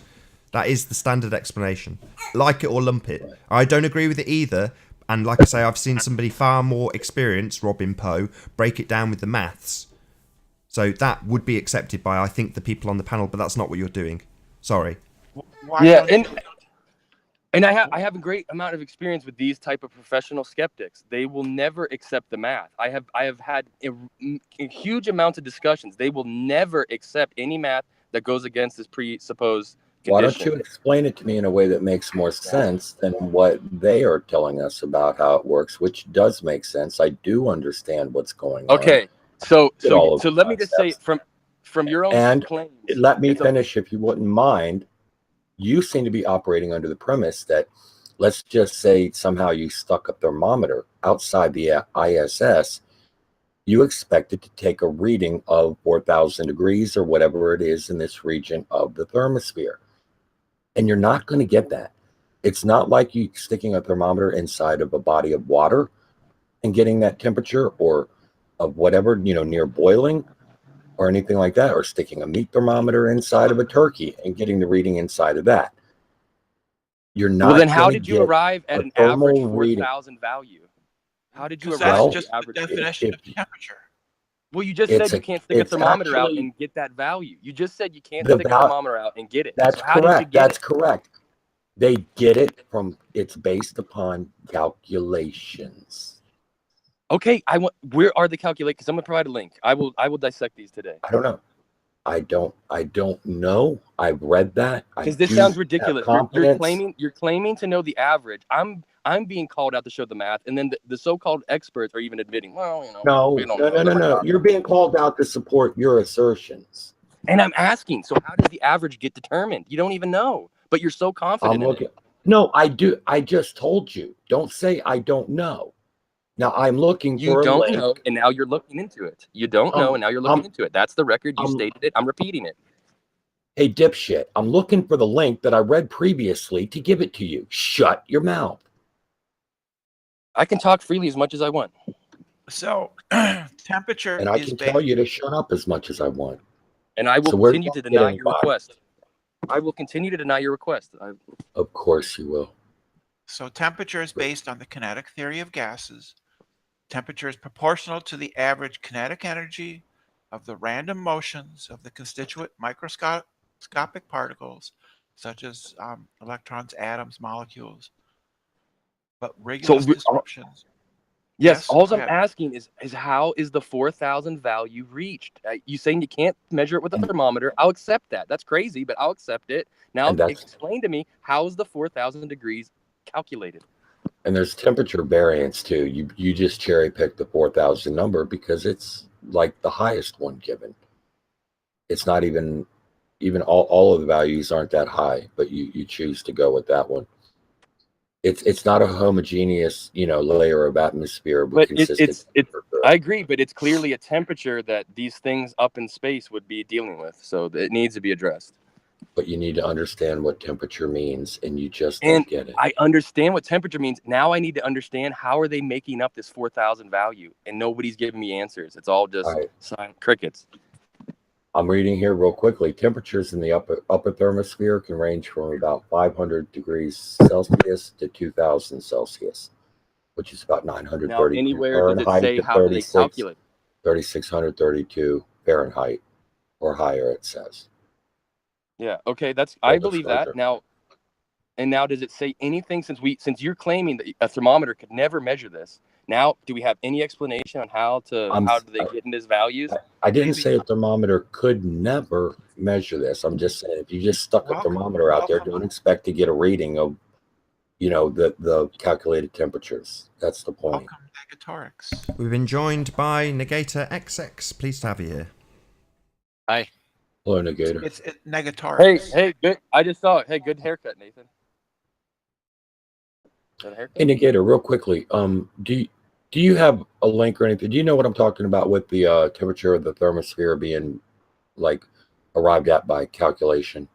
That is the standard explanation. Like it or lump it. I don't agree with it either, and like I say, I've seen somebody far more experienced, Robin Poe, break it down with the maths. So that would be accepted by, I think, the people on the panel, but that's not what you're doing. Sorry. Yeah, and I have a great amount of experience with these type of professional skeptics. They will never accept the math. I have had a huge amounts of discussions. They will never accept any math that goes against this presupposed condition. Why don't you explain it to me in a way that makes more sense than what they are telling us about how it works, which does make sense. I do understand what's going on. Okay, so let me just say from your own and claims. Let me finish, if you wouldn't mind. You seem to be operating under the premise that, let's just say somehow you stuck a thermometer outside the ISS you expect it to take a reading of 4,000 degrees or whatever it is in this region of the thermosphere. And you're not going to get that. It's not like you sticking a thermometer inside of a body of water and getting that temperature, or of whatever, near boiling or anything like that, or sticking a meat thermometer inside of a turkey and getting the reading inside of that. You're not. Well, then how gonna did you get arrive at a an average thermal reading. 4,000 value? How did you Because arrive that's at just the average? the definition of temperature. Well, you just It's said you can't stick a it's thermometer out actually and get that value. You just said you can't the stick a val- thermometer out and get it. That's So how did you correct. get That's it? correct. They get it from. It's based upon calculations. Okay, where are the calculators? Because I'm gonna provide a link. I will dissect these today. I don't know. I don't know. I've read that. Because this sounds ridiculous. You're claiming to know the average. I'm being called out to show the math, and then the so-called experts are even admitting, well, we don't know. No. You're being called out to support your assertions. And I'm asking, so how does the average get determined? You don't even know, but you're so confident in it. No, I do. I just told you. Don't say I don't know. Now I'm looking for a link. You don't know, and now you're looking into it. You don't know, and now you're looking into it. That's the record. You stated it. I'm repeating it. Hey, dipshit, I'm looking for the link that I read previously to give it to you. Shut your mouth. I can talk freely as much as I want. So temperature And I can tell you to shut up as much as I want. And I will continue to deny your request. I will continue to deny your request. Of course you will. So temperature is based on the kinetic theory of gases. Temperature is proportional to the average kinetic energy of the random motions of the constituent microscopic particles, such as electrons, atoms, molecules. But rigorous disruptions. Yes, all I'm asking is how is the 4,000 value reached? You saying you can't measure it with a thermometer? I'll accept that. That's crazy, but I'll accept it. Now explain to me, how is the 4,000 degrees calculated? And there's temperature variance too. You just cherry pick the 4,000 number because it's like the highest one given. It's not even all of the values aren't that high, but you choose to go with that one. It's not a homogeneous, layer of atmosphere with consistent. I agree, but it's clearly a temperature that these things up in space would be dealing with, so it needs to be addressed. But you need to understand what temperature means, and you just don't get it. I understand what temperature means. Now I need to understand how are they making up this 4,000 value, and nobody's giving me answers. It's all just silent crickets. I'm reading here real quickly. Temperatures in the upper thermosphere can range from about 500 degrees Celsius to 2,000 Celsius, which is about 930 anywhere does it say how they calculate? 3,632 Fahrenheit or higher, it says. Yeah. Okay. I believe that. Now does it say anything since you're claiming that a thermometer could never measure this? Now, do we have any explanation on how do they get in these values? I didn't say a thermometer could never measure this. I'm just saying if you just stuck a thermometer out there, don't expect to get a reading of, the calculated temperatures. That's the point. Welcome, Negatorix. We've been joined by Negator XX. Pleased to have you here. Hi. Hello, Negator. It's Negatorix. Hey, good. I just saw it. Hey, good haircut, Nathan. Hey, Negator, real quickly, do you have a link or anything? Do you know what I'm talking about with the temperature of the thermosphere being like arrived at by calculation?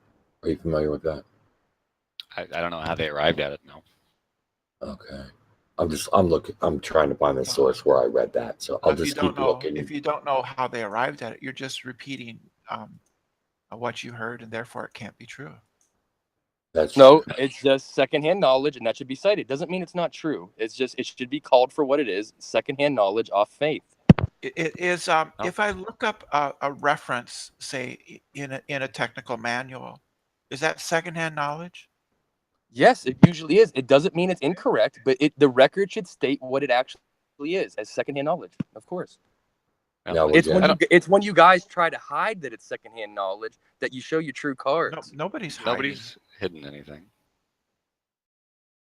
Are you familiar with that? I don't know how they arrived at it. No. Okay. I'm trying to find the source where I read that. So I'll just keep looking. If you don't know how they arrived at it, you're just repeating what you heard, and therefore it can't be true. It's just secondhand knowledge, and that should be cited. It doesn't mean it's not true. It's just it should be called for what it is: secondhand knowledge off faith. It is. If I look up a reference, say in a technical manual, is that secondhand knowledge? Yes, it usually is. It doesn't mean it's incorrect, but the record should state what it actually is as secondhand knowledge. Of course. No, it's when you guys try to hide that it's secondhand knowledge that you show your true cards. Nobody's hidden anything.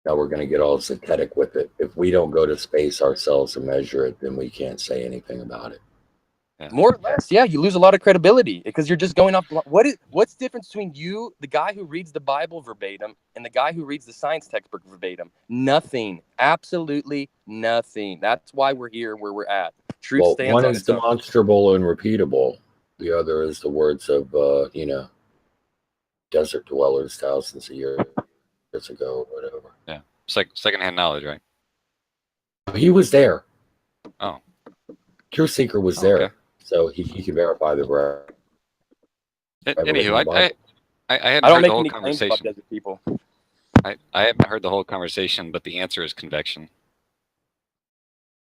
Now we're going to get all synthetic with it. If we don't go to space ourselves and measure it, then we can't say anything about it. Yeah. More or less, yeah, you lose a lot of credibility because you're just going off. What's the difference between you, the guy who reads the Bible verbatim, and the guy who reads the science textbook verbatim? Nothing. Absolutely nothing. That's why we're here where we're at. Truth Well, stands one on is its own. demonstrable and repeatable. The other is the words of, desert dwellers thousands of years ago, or whatever. Yeah, it's like secondhand knowledge, right? He was there. Oh, Truth Seeker was okay. there, so he could verify the revelation Anywho, of the Bible. I hadn't I don't heard make the whole any claims about conversation. desert people. I haven't heard the whole conversation, but the answer is convection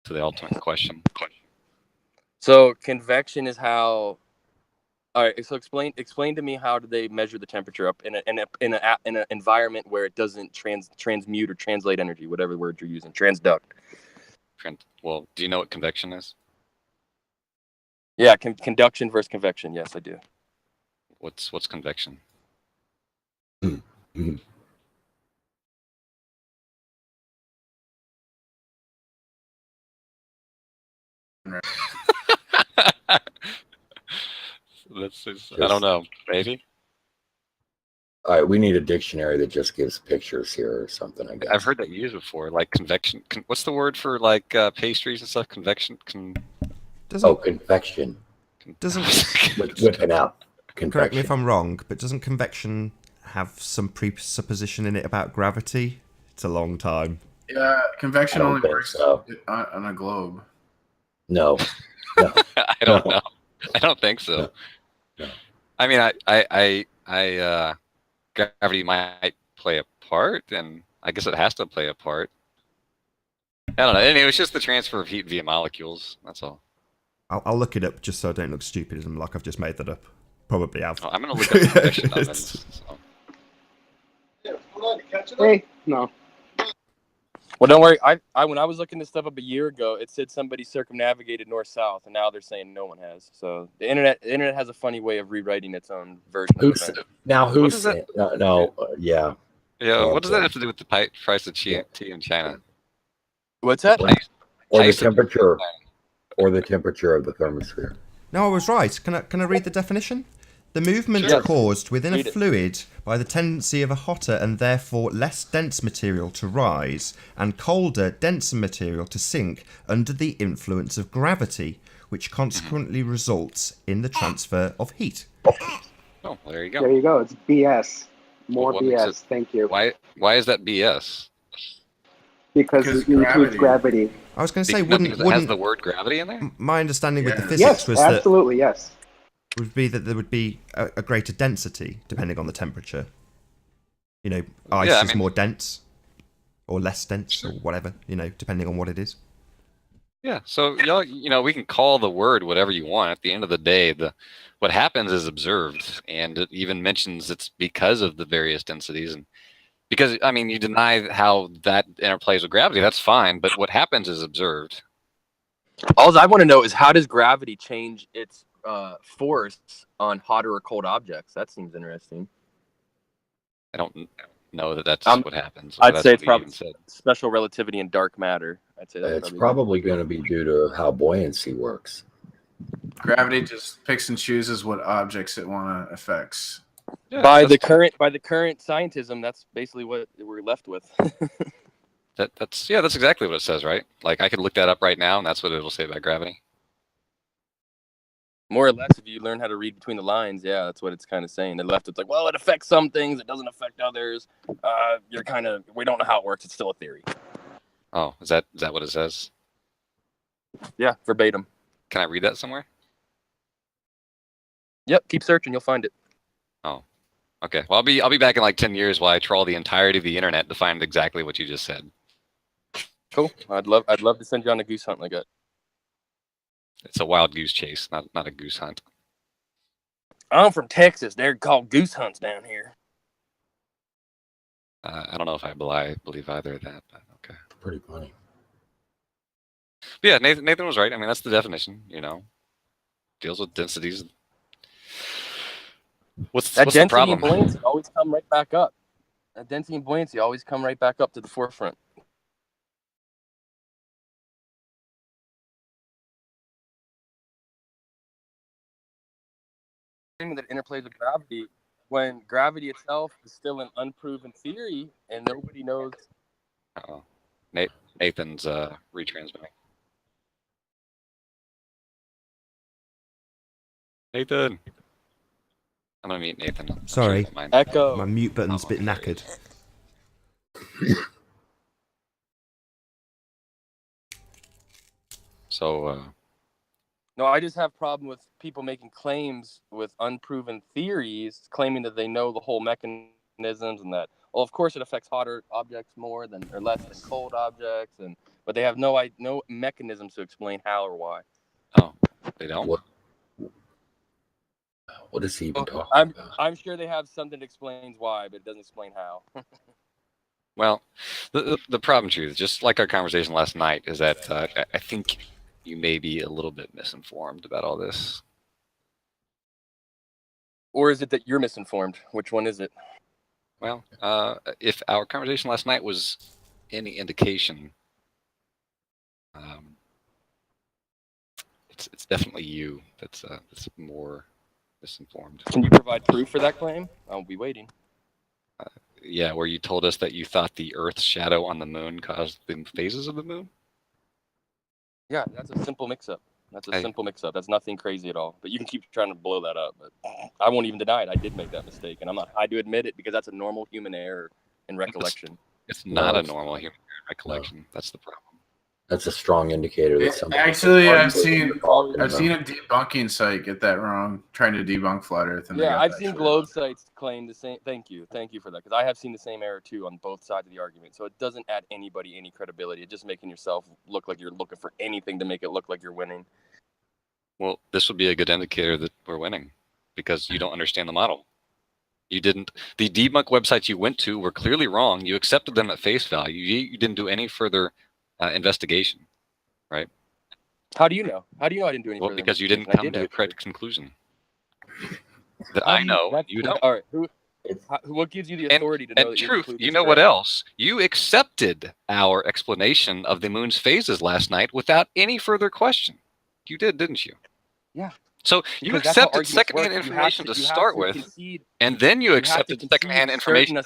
to the ultimate question. So convection is how. All right. So explain to me, how do they measure the temperature up in an environment where it doesn't transmute or translate energy, whatever word you're using, transduct. Well, do you know what convection is? Yeah, conduction versus convection. Yes, I do. What's convection? I don't know. Maybe. All right, we need a dictionary that just gives pictures here or something, I guess. I've heard that used before, like convection. What's the word for like pastries and stuff? Convection. Convection. Doesn't whipping out. Convection. Correct me if I'm wrong, but doesn't convection have some presupposition in it about gravity? It's a long time. Yeah, convection only works so. on a globe. No. I don't know. I don't think so. No. I mean, I gravity might play a part, and I guess it has to play a part. I don't know. Anyway, it's just the transfer of heat via molecules. That's all. I'll look it up just so I don't look stupid and like I've just made that up. Probably have. Oh, I'm gonna look up convection on this. So. Hey, no. Well, don't worry. I when I was looking this stuff up a year ago, it said somebody circumnavigated north-south, and now they're saying no one has. So the internet has a funny way of rewriting its own version. Who's that? Yeah. Yeah, what does that have to do with the price of tea in China? What's that? Or the temperature, or the temperature of the thermosphere. No, I was right. Can I read the definition? The movement caused within a fluid by the tendency of a hotter and therefore less dense material to rise and colder, denser material to sink under the influence of gravity, which consequently results in the transfer of heat. Oh, there you go. There you go. It's BS. More BS. Thank you. Why is that BS? Because it includes gravity. I was going to say, wouldn't it has the word gravity in there? My understanding with the physics was absolutely, yes. Would be that there would be a greater density depending on the temperature. You know, ice is more dense or less dense or whatever, depending on what it is. Yeah, so we can call the word whatever you want. At the end of the day, what happens is observed, and it even mentions it's because of the various densities. And because, you deny how that interplays with gravity, that's fine, but what happens is observed. All I want to know is, how does gravity change its force on hotter or cold objects? That seems interesting. I don't know that that's what happens. I'd say it's probably special relativity and dark matter. I'd say that's it's probably going to be due to how buoyancy works. Gravity just picks and chooses what objects it affects. Yeah, by the current scientism, that's basically what we're left with. That's exactly what it says, right? Like, I could look that up right now, and that's what it'll say about gravity. More or less, if you learn how to read between the lines, that's what it's kind of saying. The left, it's like, well, it affects some things, it doesn't affect others. We don't know how it works. It's still a theory. Oh, is that what it says? Yeah, verbatim. Can I read that somewhere? Yep, keep searching, you'll find it. Oh, okay. Well, I'll be back in like 10 years while I trawl the entirety of the internet to find exactly what you just said. Cool. I'd love to send you on a goose hunt like that. It's a wild goose chase, not a goose hunt. I'm from Texas. They're called goose hunts down here. I don't know if I believe either of that, but okay. Pretty funny. But yeah, Nathan was right. That's the definition. Deals with densities. What's the problem? Density and buoyancy always come right back up. That density and buoyancy always come right back up to the forefront. That interplays with gravity, when gravity itself is still an unproven theory and nobody knows. Nathan's retransmitting. Nathan. I'm gonna mute Nathan. I'm sure Sorry. he won't mind. Echo. My mute button's a bit knackered. So, No, I just have problem with people making claims with unproven theories, claiming that they know the whole mechanisms and that, well, of course it affects hotter objects more than or less than cold objects, but they have no mechanisms to explain how or why. oh, they don't. What is he even talking about? I'm sure they have something that explains why, but it doesn't explain how. Well, the problem, truth, just like our conversation last night, is that I think you may be a little bit misinformed about all this. Or is it that you're misinformed? Which one is it? Well, if our conversation last night was any indication, it's definitely you that's more misinformed. Can you provide proof for that claim? I'll be waiting. Yeah, where you told us that you thought the Earth's shadow on the moon caused the phases of the moon? Yeah, that's a simple mix-up. Simple mix-up. That's nothing crazy at all. But you can keep trying to blow that up. But I won't even deny it. I did make that mistake, and I do admit it because that's a normal human error in recollection. It's not a normal human error in recollection. That's the problem. That's a strong indicator that somebody. Actually, I've seen a debunking site get that wrong, trying to debunk flat Earth. And yeah, I've seen globe sites claim the same. Thank you for that, because I have seen the same error too on both sides of the argument. So it doesn't add anybody any credibility. It's just making yourself look like you're looking for anything to make it look like you're winning. Well, this would be a good indicator that we're winning, because you don't understand the model. You didn't. The debunk websites you went to were clearly wrong. You accepted them at face value. You didn't do any further investigation, right? How do you know? How do you know I didn't do anything? Well, because you didn't come to a correct conclusion. That I know, you don't. All right. What gives you the authority to know that truth, you know what else? You accepted our explanation of the moon's phases last night without any further question. You did, didn't you? Yeah. So you accepted secondhand information to start with, and then you accepted secondhand information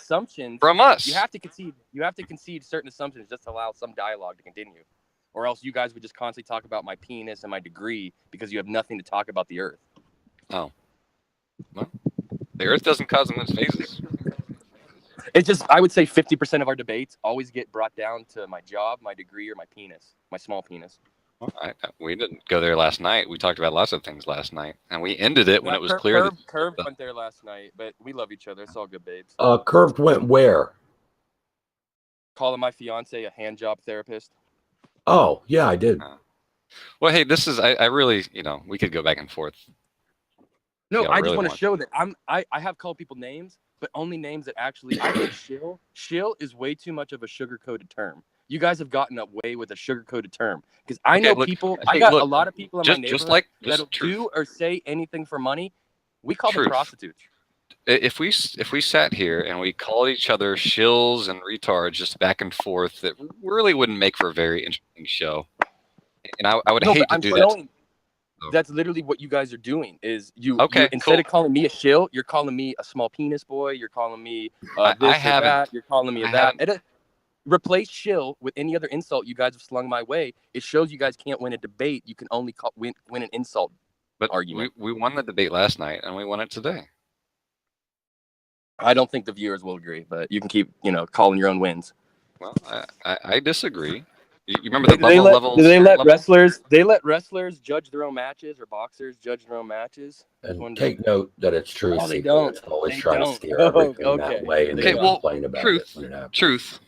from us. You have to concede certain assumptions just to allow some dialogue to continue, or else you guys would just constantly talk about my penis and my degree because you have nothing to talk about the Earth. Oh, well, the Earth doesn't cause them its phases. It's just, I would say 50% of our debates always get brought down to my job, my degree, or my penis, my small penis. Well, we didn't go there last night. We talked about lots of things last night, and we ended it when it was clear that Curved went there last night, but we love each other. It's all good, babes. Curved went where? Calling my fiance a hand job therapist. Oh, yeah, I did. Well, hey, this is I really, we could go back and forth. No, I just want to show that I have called people names, but only names that actually. I think shill is way too much of a sugar-coated term. You guys have gotten away with a sugar-coated term because I know people. I got a lot of people in my neighborhood that'll do or say anything for money. We call them prostitutes. If we sat here and we called each other shills and retards just back and forth, that really wouldn't make for a very interesting show. And I would hate to do that. That's literally what you guys are doing. Is you instead of calling me a shill, you're calling me a small penis boy. You're calling me this or that. You're calling me that. Replace shill with any other insult you guys have slung my way. It shows you guys can't win a debate. You can only win an insult argument. We won the debate last night, and we won it today. I don't think the viewers will agree, but you can keep, calling your own wins. Well, I disagree. You remember the bubble levels? Do they let wrestlers? They let wrestlers judge their own matches, or boxers judge their own matches. And take note that it's true. Oh, they don't. Always try to steer everything that way, and then complain about it when it happens. Truth.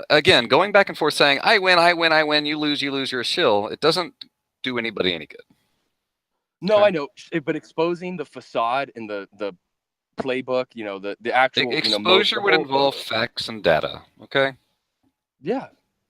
Again, going back and forth saying, I win, you lose, you're a shill. It doesn't do anybody any good. No, okay. I know, but exposing the facade and the playbook, the actual exposure would involve facts and data. Okay. Yeah,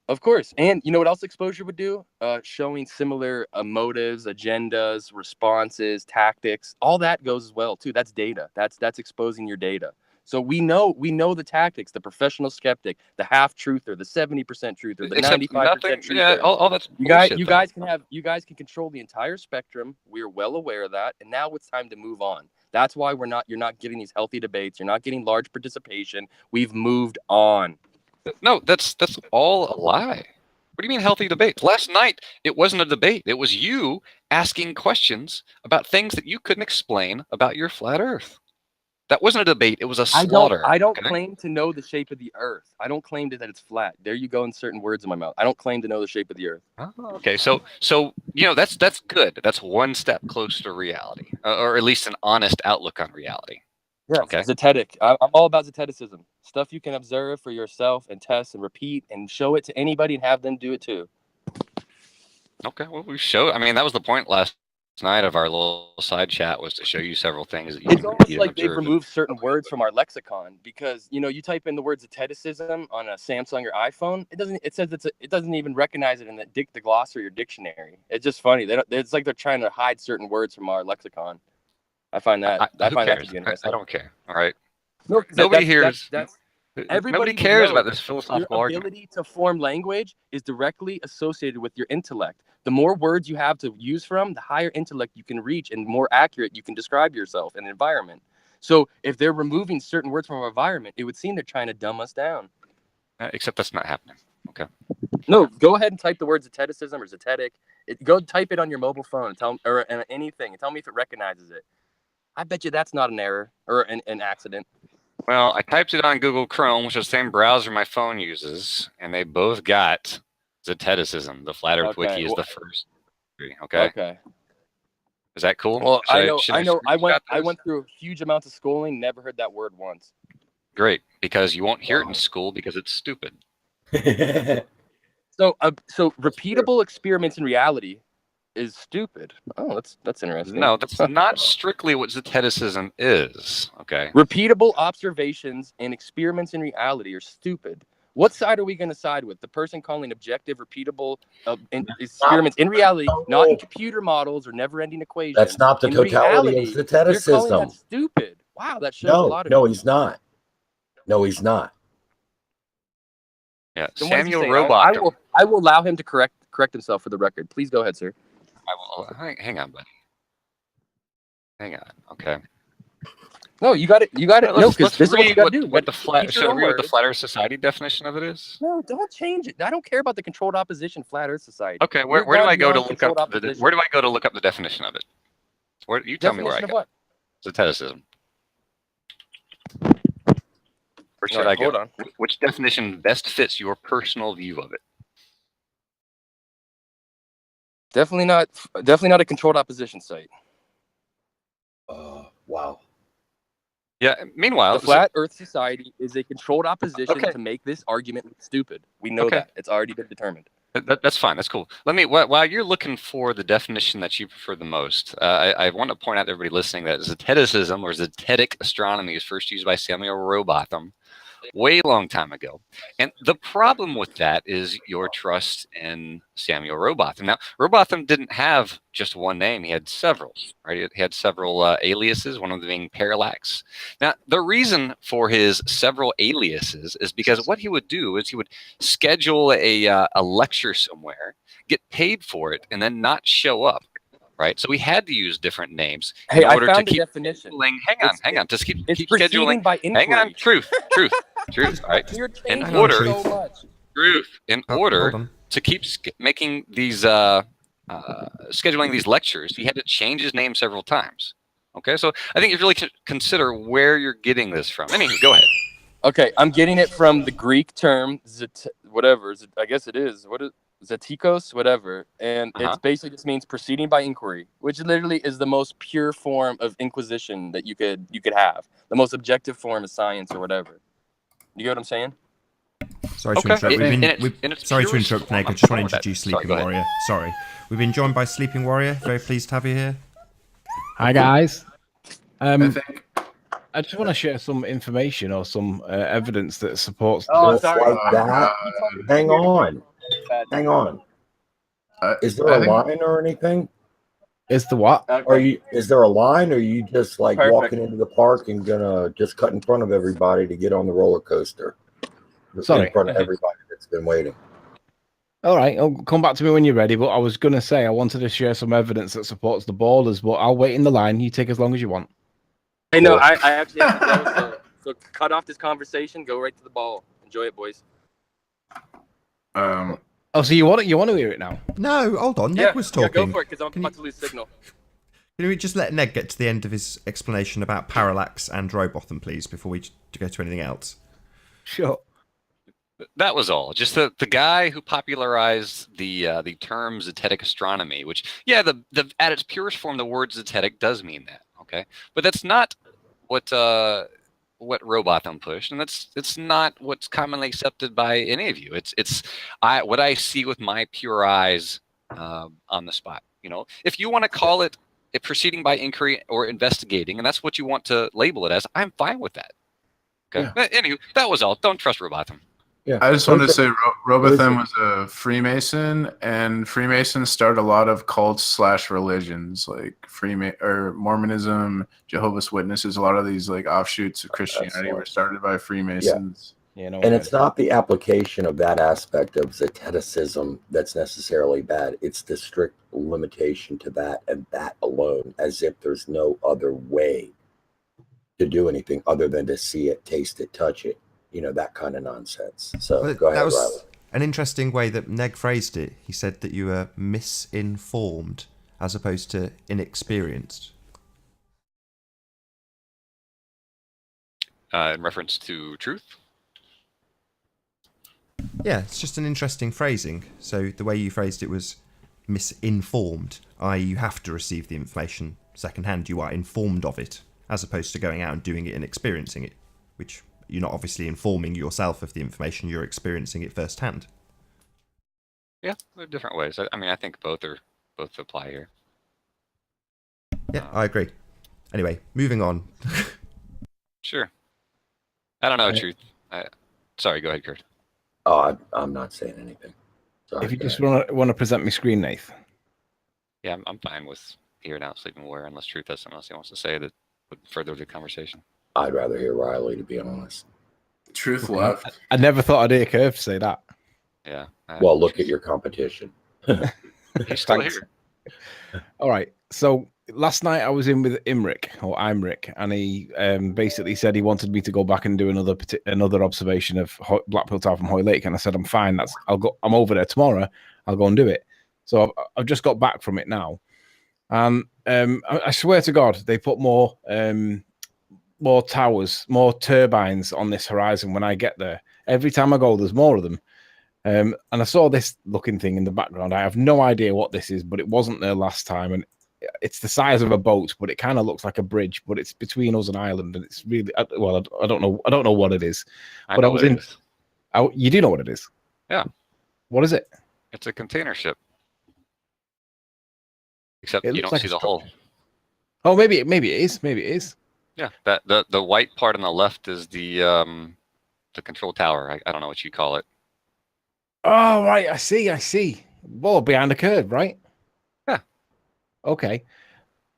of course. And you know what else exposure would do? Showing similar motives, agendas, responses, tactics. All that goes as well too. That's data. That's exposing your data. So we know the tactics, the professional skeptic, the half truther, the 70% truther, the 95% truther. Yeah, all that's bullshit. You guys can control the entire spectrum. We're well aware of that, and now it's time to move on. That's why you're not getting these healthy debates. You're not getting large participation. We've moved on. No, that's all a lie. What do you mean healthy debate? Last night, it wasn't a debate. It was you asking questions about things that you couldn't explain about your flat Earth. That wasn't a debate. It was a slaughter. I don't claim to know the shape of the Earth. I don't claim that it's flat. There you go, inserting words in my mouth. I don't claim to know the shape of the Earth. Oh, okay, so that's good. That's one step closer to reality, or at least an honest outlook on reality. Yes, okay. Zetetic. I'm all about Zeteticism. Stuff you can observe for yourself and test and repeat and show it to anybody and have them do it too. Okay, well, we showed. I mean, that was the point last night of our little side chat, was to show you several things that you It's can almost repeat like and they've observe. removed certain words from our lexicon because you type in the word Zeteticism on a Samsung or iPhone. It says it doesn't even recognize it in the glossary or dictionary. It's just funny. It's like they're trying to hide certain words from our lexicon. I find that who that cares? to be interesting. I don't care. All right. No, Nobody hears. everybody Nobody cares would know about this philosophical your argument. ability to form language is directly associated with your intellect. The more words you have to use from, the higher intellect you can reach and more accurate you can describe yourself and environment. So if they're removing certain words from our environment, it would seem they're trying to dumb us down. Except that's not happening. Okay. No, go ahead and type the word Zeteticism or Zetetic. Go type it on your mobile phone or anything and tell me if it recognizes it. I bet you that's not an error or an accident. Well, I typed it on Google Chrome, which is the same browser my phone uses, and they both got Zeteticism. The Flat Earth Wiki is the first. Okay. Okay. Is that cool? Well, I know. I screenshot went through huge amounts of schooling, never heard that word once. Great, because you won't hear it in school because it's stupid. So repeatable experiments in reality is stupid. Oh, that's interesting. No, that's not strictly what Zeteticism is. Okay. Repeatable observations and experiments in reality are stupid. What side are we going to side with? The person calling objective, repeatable experiments in reality, not in computer models or never-ending equations. That's not the in totality reality, of they're calling that Zeteticism. stupid. Wow, that shows a lot of. No, he's not. No, he's not. Yeah, Then Samuel Robotham. I will allow him to correct himself for the record. Please go ahead, sir. I will. Hang on, buddy. Hang on. Okay. No, you got it. You got it. No, because this is what you got to do. What the Flat Earth Society definition of it is? No, don't change it. I don't care about the controlled opposition Flat Earth Society. Okay, where do I go to look up where do I go to look up the definition of it? You tell me where I go. What? Zeteticism. Where should I go? Hold on. Which definition best fits your personal view of it? Definitely not a controlled opposition site. Wow. Yeah. Meanwhile, the Flat Earth Society is a controlled opposition to make this argument look stupid. We know that. It's already been determined. That's fine. That's cool. While you're looking for the definition that you prefer the most, I want to point out to everybody listening that Zeteticism or Zetetic astronomy was first used by Samuel Robotham way long time ago. And the problem with that is your trust in Samuel Robotham. Now, Robotham didn't have just one name. He had several, right? He had several aliases, one of them being Parallax. Now, the reason for his several aliases is because what he would do is he would schedule a lecture somewhere, get paid for it, and then not show up. Right, so we had to use different names in order to keep scheduling. Hang on, just keep scheduling. By inquiry. Hang on, truth. All right, in order to keep making these scheduling these lectures, he had to change his name several times. Okay, so I think you really should consider where you're getting this from. Anywho, go ahead. Okay, I'm getting it from the Greek term whatever. I guess it is. What is Zetikos, whatever, and it basically just means proceeding by inquiry, which literally is the most pure form of inquisition that you could have. The most objective form of science or whatever. You get what I'm saying? Sorry to interrupt. Sorry to interrupt, Nick. I just want to introduce Sleeping Warrior. Sorry, we've been joined by Sleeping Warrior. Very pleased to have you here. Hi guys. I just want to share some information or some evidence that supports. Sorry. Hang on. Is there a line or anything? Is the what? Is there a line, or are you just like walking into the park and gonna just cut in front of everybody to get on the roller coaster? Sorry. In front of everybody that's been waiting. All right, come back to me when you're ready. But I was gonna say I wanted to share some evidence that supports the ballers, but I'll wait in the line. You take as long as you want. Hey, no, I actually have to go. So cut off this conversation. Go right to the ball. Enjoy it, boys. Oh, so you want to hear it now? No, hold on. Ned was talking. Yeah, go for it, because I'm about to lose signal. Can we just let Ned get to the end of his explanation about parallax and Robotham, please, before we go to anything else? Sure. That was all. Just the guy who popularized the term zetetic astronomy, which, yeah, the at its purest form, the word zetetic does mean that. Okay, but that's not what Robotham pushed, and it's not what's commonly accepted by any of you. It's what I see with my pure eyes on the spot. You know, if you want to call it proceeding by inquiry or investigating, and that's what you want to label it as, I'm fine with that. Okay. Yeah. But anyway, that was all. Don't trust Robotham. Yeah. I just wanted to say Robotham was a Freemason, and Freemasons started a lot of cults / religions like or Mormonism, Jehovah's Witnesses. A lot of these like offshoots of Christianity were started by Freemasons. Yeah, no, and it's not the application of that aspect of zeticism that's necessarily bad. It's the strict limitation to that and that alone, as if there's no other way to do anything other than to see it, taste it, touch it. You know, that kind of nonsense. So Well, go ahead, that was Riley. an interesting way that Neg phrased it. He said that you were misinformed as opposed to inexperienced. In reference to truth? Yeah, it's just an interesting phrasing. So the way you phrased it was misinformed, i.e. you have to receive the information secondhand. You are informed of it, as opposed to going out and doing it and experiencing it, which you're not obviously informing yourself of the information, you're experiencing it firsthand. Yeah, there are different ways. I mean, I think both apply here. Yeah, I agree. Anyway, moving on. Sure. I don't know, truth. Sorry, go ahead, Kurt. Oh, I'm not saying anything. Sorry, if you just want to present me screen, Nath. Yeah, I'm fine with hearing out sleeping aware, unless Truth has something else he wants to say that would further the conversation. I'd rather hear Riley, to be honest. Truth left. I never thought I'd hear Curve say that. Yeah. Well, look at your competition. He's still here. All right. So last night I was in with Imric, and he basically said he wanted me to go back and do another observation of Blackpool Tower from Hoy Lake, and I said I'm fine. I'm over there tomorrow. I'll go and do it. So I've just got back from it now, and I swear to God, they put more towers, more turbines on this horizon. When I get there, every time I go, there's more of them. And I saw this looking thing in the background. I have no idea what this is, but it wasn't there last time, and it's the size of a boat, but it kind of looks like a bridge, but it's between us and Ireland, and it's really well. I don't know what it is. But I was in. You do know what it is? Yeah. What is it? It's a container ship. Except It you looks don't like see a the hull. Oh, maybe it is. Maybe it is. Yeah, that the white part on the left is the control tower. I don't know what you call it. Oh, right. I see. Well, behind the curve, right? Yeah. Okay.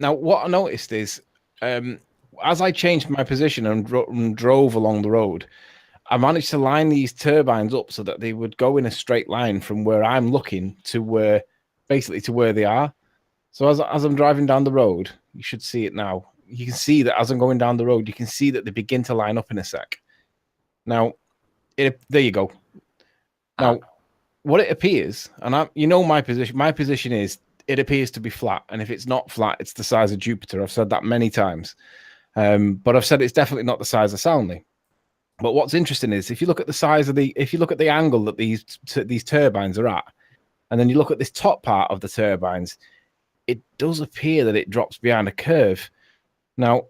Now, what I noticed is, as I changed my position and drove along the road, I managed to line these turbines up so that they would go in a straight line from where I'm looking to where they are. So as I'm driving down the road, you should see it now. You can see that as I'm going down the road, you can see that they begin to line up in a sec. Now, there you go. Now, what it appears, and my position. My position is it appears to be flat, and if it's not flat, it's the size of Jupiter. I've said that many times, but I've said it's definitely not the size of Soundly. But what's interesting is if you look at the angle that these turbines are at, and then you look at this top part of the turbines, it does appear that it drops behind a curve. Now,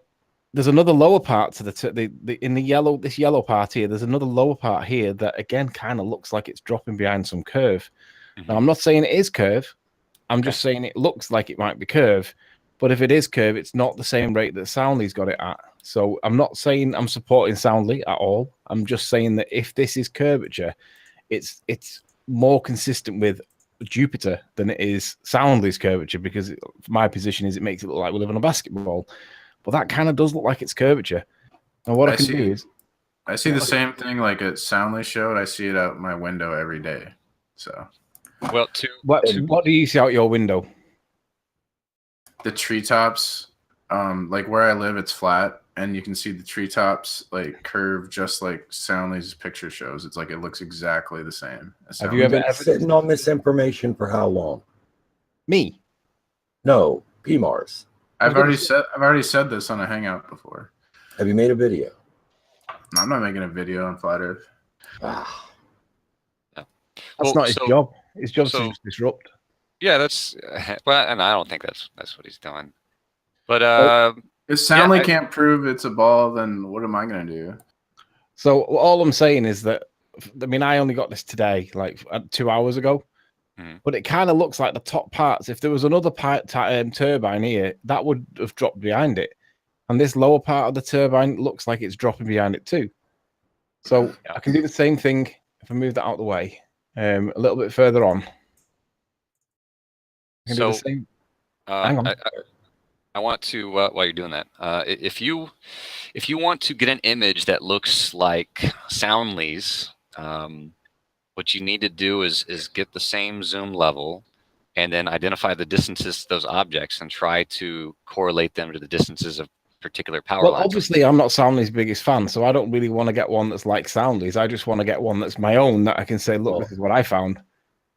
there's another lower part to this yellow part here. There's another lower part here that again kind of looks like it's dropping behind some curve. Mm-hmm. Now, I'm not saying it is curve. I'm just saying it looks like it might be curve. But if it is curve, it's not the same rate that Soundly's got it at. So I'm not saying I'm supporting Soundly at all. I'm just saying that if this is curvature, it's more consistent with Jupiter than it is Soundly's curvature, because my position is it makes it look like we live on a basketball. But that kind of does look like it's curvature. And what I can do is I see the same thing like at Soundly showed. I see it out my window every day. So well, what do you see out your window? The treetops, like where I live, it's flat, and you can see the treetops like curve just like Soundly's picture shows. It's like it looks exactly the same. Have you You've ever been sitting on this information for how long? Me? No, PMARS. I've already said this on a hangout before. Have you made a video? I'm not making a video on Flat Earth. Ah. That's not his job. His job's to just disrupt. Yeah, that's well, and I don't think that's what he's doing. But if Soundly can't prove it's a ball, then what am I going to do? So all I'm saying is that, I mean, I only got this today, like 2 hours ago, but it kind of looks like the top parts. If there was another turbine here, that would have dropped behind it, and this lower part of the turbine looks like it's dropping behind it too. So I can do the same thing if I move that out of the way, a little bit further on. I can do the same. Hang on. I want to while you're doing that, if you want to get an image that looks like Soundly's, what you need to do is get the same zoom level, and then identify the distances to those objects and try to correlate them to the distances of particular power lines. Obviously, I'm not Soundly's biggest fan, so I don't really want to get one that's like Soundly's. I just want to get one that's my own that I can say, look, this is what I found.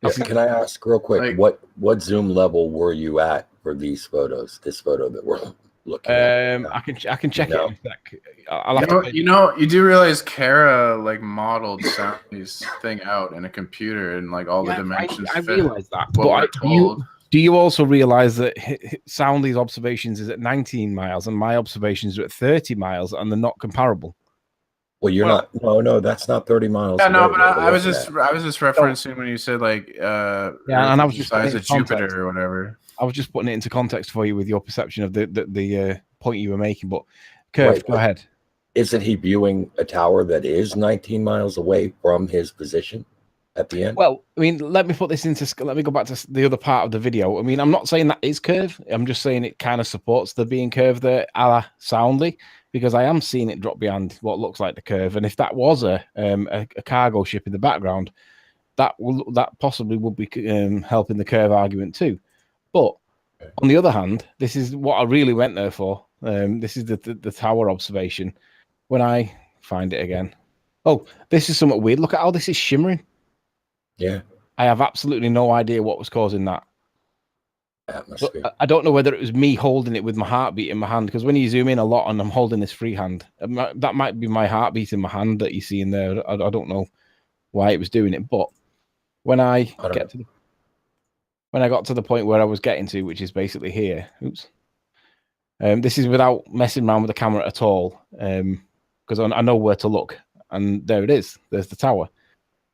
Yeah, can I ask real quick, what zoom level were you at for these photos? This photo that we're looking at. I can check it in a sec. You do realize Kara like modeled Soundly's thing out in a computer and like all the dimensions. I realize that. But do you also realize that Soundly's observations is at 19 miles and my observations are at 30 miles and they're not comparable? Well, you're not. No, that's not 30 miles. Yeah, no, but I was just referencing when you said like and I was just the size of Jupiter or whatever. I was just putting it into context for you with your perception of the point you were making. But Curve, go ahead. Isn't he viewing a tower that is 19 miles away from his position at the end? Well, I mean, let me go back to the other part of the video. I mean, I'm not saying that is curve. I'm just saying it kind of supports the being curved there, a la Soundly, because I am seeing it drop behind what looks like the curve. And if that was a cargo ship in the background, that possibly would be helping the curve argument too. But on the other hand, this is what I really went there for. This is the tower observation. When I find it again, this is somewhat weird. Look at how this is shimmering. Yeah, I have absolutely no idea what was causing that. Atmosphere. I don't know whether it was me holding it with my heartbeat in my hand, because when you zoom in a lot and I'm holding this free hand, that might be my heartbeat in my hand that you see in there. I don't know why it was doing it, but when I got to the point where I was getting to, which is basically here. This is without messing around with the camera at all, because I know where to look, and there it is. There's the tower.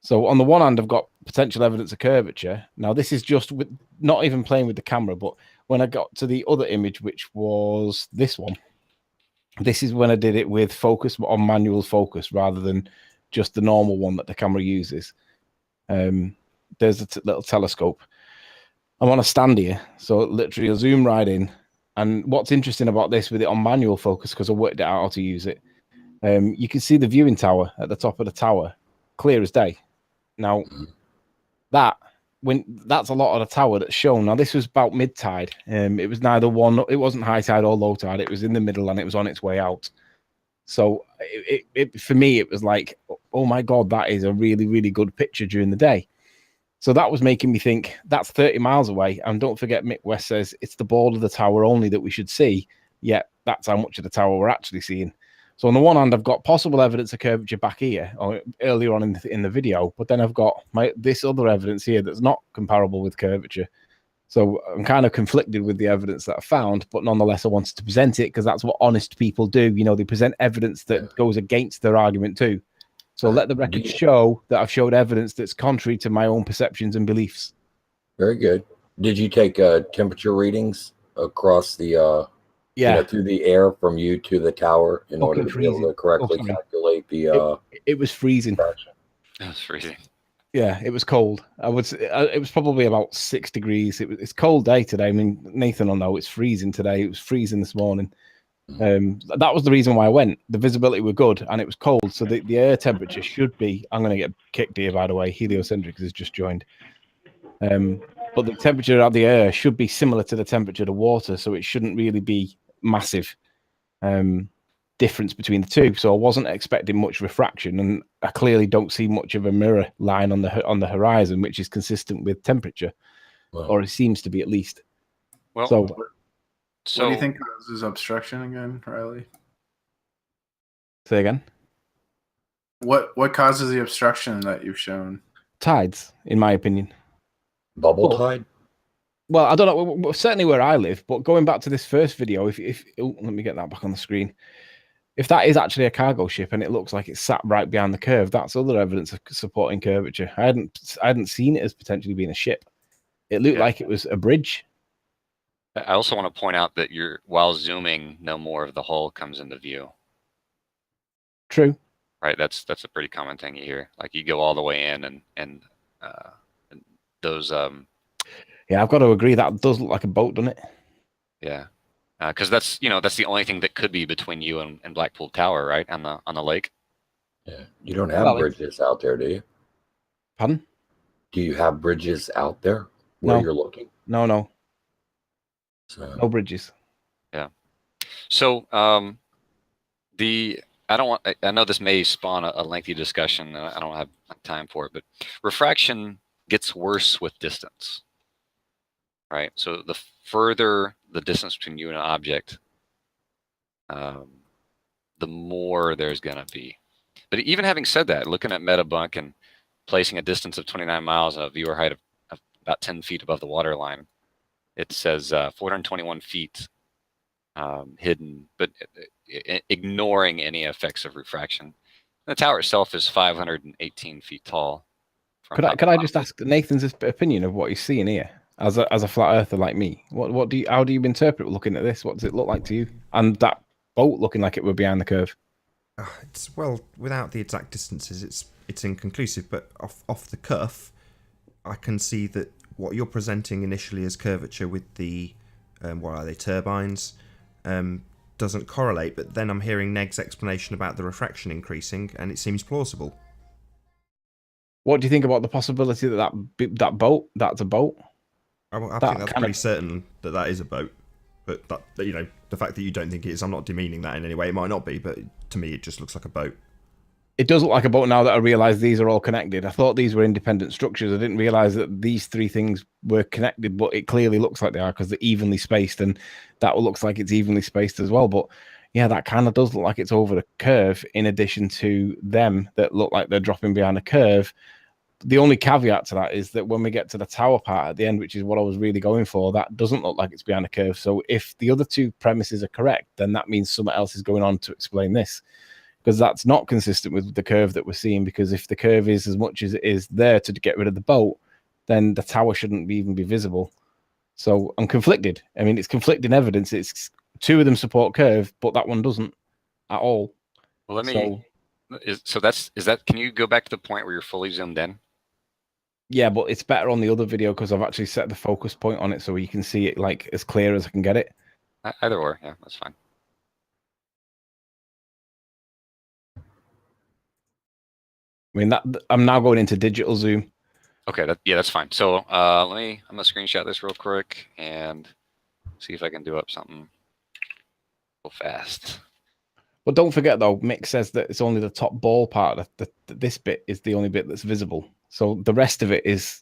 So on the one hand, I've got potential evidence of curvature. Now this is just with not even playing with the camera, but when I got to the other image, which was this one, this is when I did it with focus on manual focus rather than just the normal one that the camera uses. There's a little telescope. I'm on a stand here, so literally I'll zoom right in. And what's interesting about this with it on manual focus, because I worked it out how to use it, you can see the viewing tower at the top of the tower, clear as day. Now, that's a lot of the tower that's shown. Now, this was about mid tide. It was it wasn't high tide or low tide. It was in the middle and it was on its way out. So for me, it was like, oh my God, that is a really, really good picture during the day. So that was making me think that's 30 miles away. And don't forget, Mick West says it's the ball of the tower only that we should see. Yet that's how much of the tower we're actually seeing. So on the one hand, I've got possible evidence of curvature back here, or earlier on in the video, but then I've got this other evidence here that's not comparable with curvature. So I'm kind of conflicted with the evidence that I found, but nonetheless, I wanted to present it because that's what honest people do. You know, they present evidence that goes against their argument too. So let the record show that I've showed evidence that's contrary to my own perceptions and beliefs. Very good. Did you take temperature readings across the through the air from you to the tower in order to be able to correctly calculate the it was freezing. It was freezing. Yeah, it was cold. It was probably about 6 degrees. It's a cold day today. I mean, Nathan will know it's freezing today. It was freezing this morning. That was the reason why I went. The visibility were good and it was cold, so the air temperature should be. I'm going to get kicked here, by the way. Heliocentric has just joined. But the temperature of the air should be similar to the temperature of the water, so it shouldn't really be massive difference between the two. So I wasn't expecting much refraction, and I clearly don't see much of a mirror line on the horizon, which is consistent with temperature, or it seems to be at least. Well, so what do you think causes obstruction again, Riley? Say again. What causes the obstruction that you've shown? Tides, in my opinion. Bubble tide? Well, I don't know. Certainly where I live, but going back to this first video, if let me get that back on the screen. If that is actually a cargo ship and it looks like it's sat right behind the curve, that's other evidence of supporting curvature. I hadn't seen it as potentially being a ship. It looked like it was a bridge. I also want to point out that while zooming, no more of the hull comes into view. True. Right. That's a pretty common thing you hear. Like you go all the way in and those. Yeah, I've got to agree. That does look like a boat, doesn't it? Yeah. Because that's the only thing that could be between you and Blackpool Tower, right, on the lake. Yeah, you don't have bridges out there, do you? Pardon? Do you have bridges out there where you're looking? No. So. No bridges. Yeah. So I know this may spawn a lengthy discussion, and I don't have time for it, but refraction gets worse with distance. Right. So the further the distance between you and an object, the more there's going to be. But even having said that, looking at Metabunk and placing a distance of 29 miles and a viewer height of about 10 feet above the water line, it says 421 feet hidden, but ignoring any effects of refraction. The tower itself is 518 feet tall. Could I just ask Nathan's opinion of what he's seeing here? As a flat earther like me, how do you interpret looking at this? What does it look like to you? And that boat looking like it were behind the curve. Well, without the exact distances, it's inconclusive. But off the cuff, I can see that what you're presenting initially as curvature with the what are they, turbines, doesn't correlate. But then I'm hearing Neg's explanation about the refraction increasing, and it seems plausible. What do you think about the possibility that boat, that's a boat? I think that's pretty certain that is a boat. But the fact that you don't think it is, I'm not demeaning that in any way. It might not be, but to me, it just looks like a boat. It does look like a boat now that I realise these are all connected. I thought these were independent structures. I didn't realise that these three things were connected, but it clearly looks like they are because they're evenly spaced, and that looks like it's evenly spaced as well. But yeah, that kind of does look like it's over the curve, in addition to them that look like they're dropping behind a curve. The only caveat to that is that when we get to the tower part at the end, which is what I was really going for, that doesn't look like it's behind a curve. So if the other two premises are correct, then that means something else is going on to explain this, because that's not consistent with the curve that we're seeing. Because if the curve is as much as it is there to get rid of the boat, then the tower shouldn't even be visible. So I'm conflicted. I mean, it's conflicting evidence. It's two of them support curve, but that one doesn't at all. Well, can you go back to the point where you're fully zoomed in? Yeah, but it's better on the other video because I've actually set the focus point on it so you can see it like as clear as I can get it. Either or, yeah, that's fine. I mean, I'm now going into digital zoom. Okay, that's fine. So I'm gonna screenshot this real quick and see if I can do up something real fast. But don't forget though, Mick says that it's only the top ball part. This bit is the only bit that's visible. So the rest of it is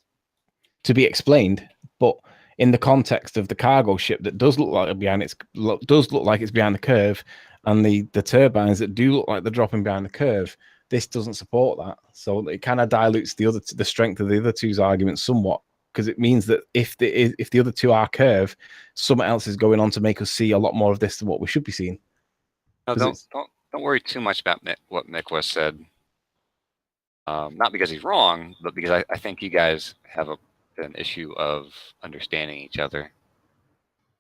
to be explained, but in the context of the cargo ship that does look like it's behind the curve, and the turbines that do look like they're dropping behind the curve, this doesn't support that. So it kind of dilutes the strength of the other two's arguments somewhat, because it means that if the other two are curve, something else is going on to make us see a lot more of this than what we should be seeing. No, don't worry too much about what Mick West said. Not because he's wrong, but because I think you guys have an issue of understanding each other.